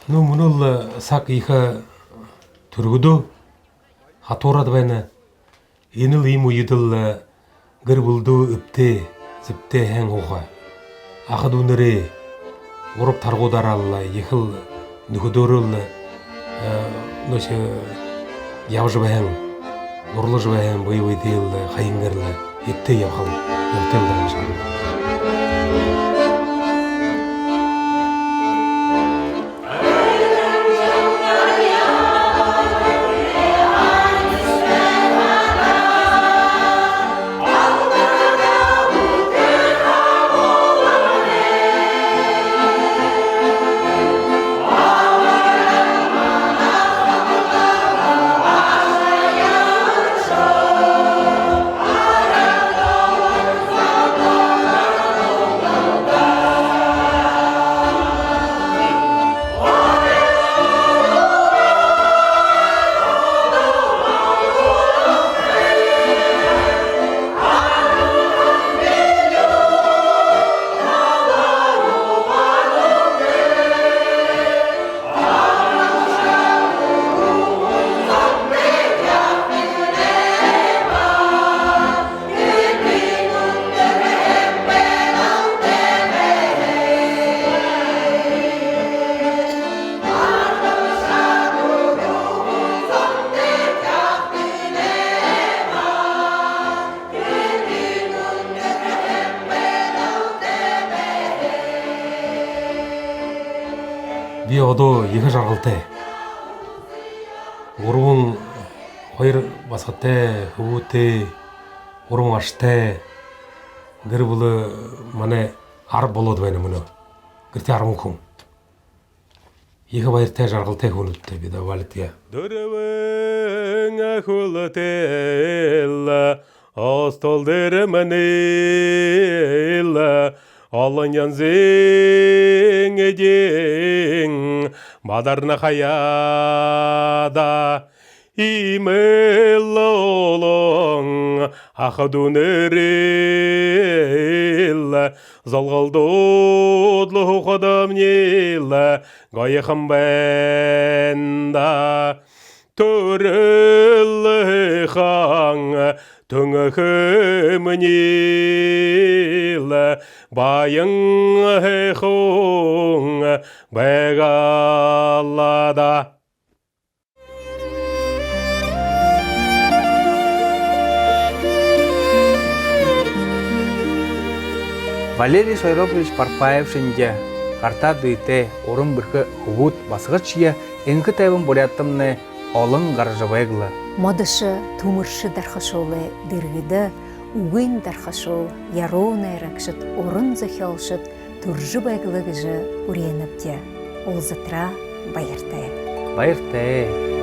Ну, мұныл сақ иха түргіду, хатурады бәйні, еніл иму еділ гір бұлду үпте, зіпте әң оға. Ақыд өнірі, ұрып тарғударалла, ехіл нүгідорылла, нөші явжы бәйін, нұрлы жы бәйін, бұй-бұй дейлі, қайынгерлі, епте яқыл, ертелді шағын. Би одо екі жарғылты. Оруын қойыр басқыты, үуіті, оруын ашты. Гір бұлы мане арып болуды бәйні мұны. Гірте арымын күн. Екі байырты жарғылты күнітті биді валітіге. Дөрөвің әкулітіл, остолдыры мәніл, Алын янзың едің, мадарна қаяда, имел олың, ақыдун өріл, залғалдудлы қадам нел, ғайықым бәнда, төрілі қаң, түңіхімінел, байың әхуң бәгалада. Валерий Шарапович Парпаев шинде қарта дүйте орын біркі хугут басығычия энхі тәбін буряттымны олың гаржабайгылы. Модышы тумыршы дархашолы дыргыды, угын дархашол яроны ракшыт орын захялшыт туржы байгылы гыжы уреніпте. Ол затра байыртай. Байыртай.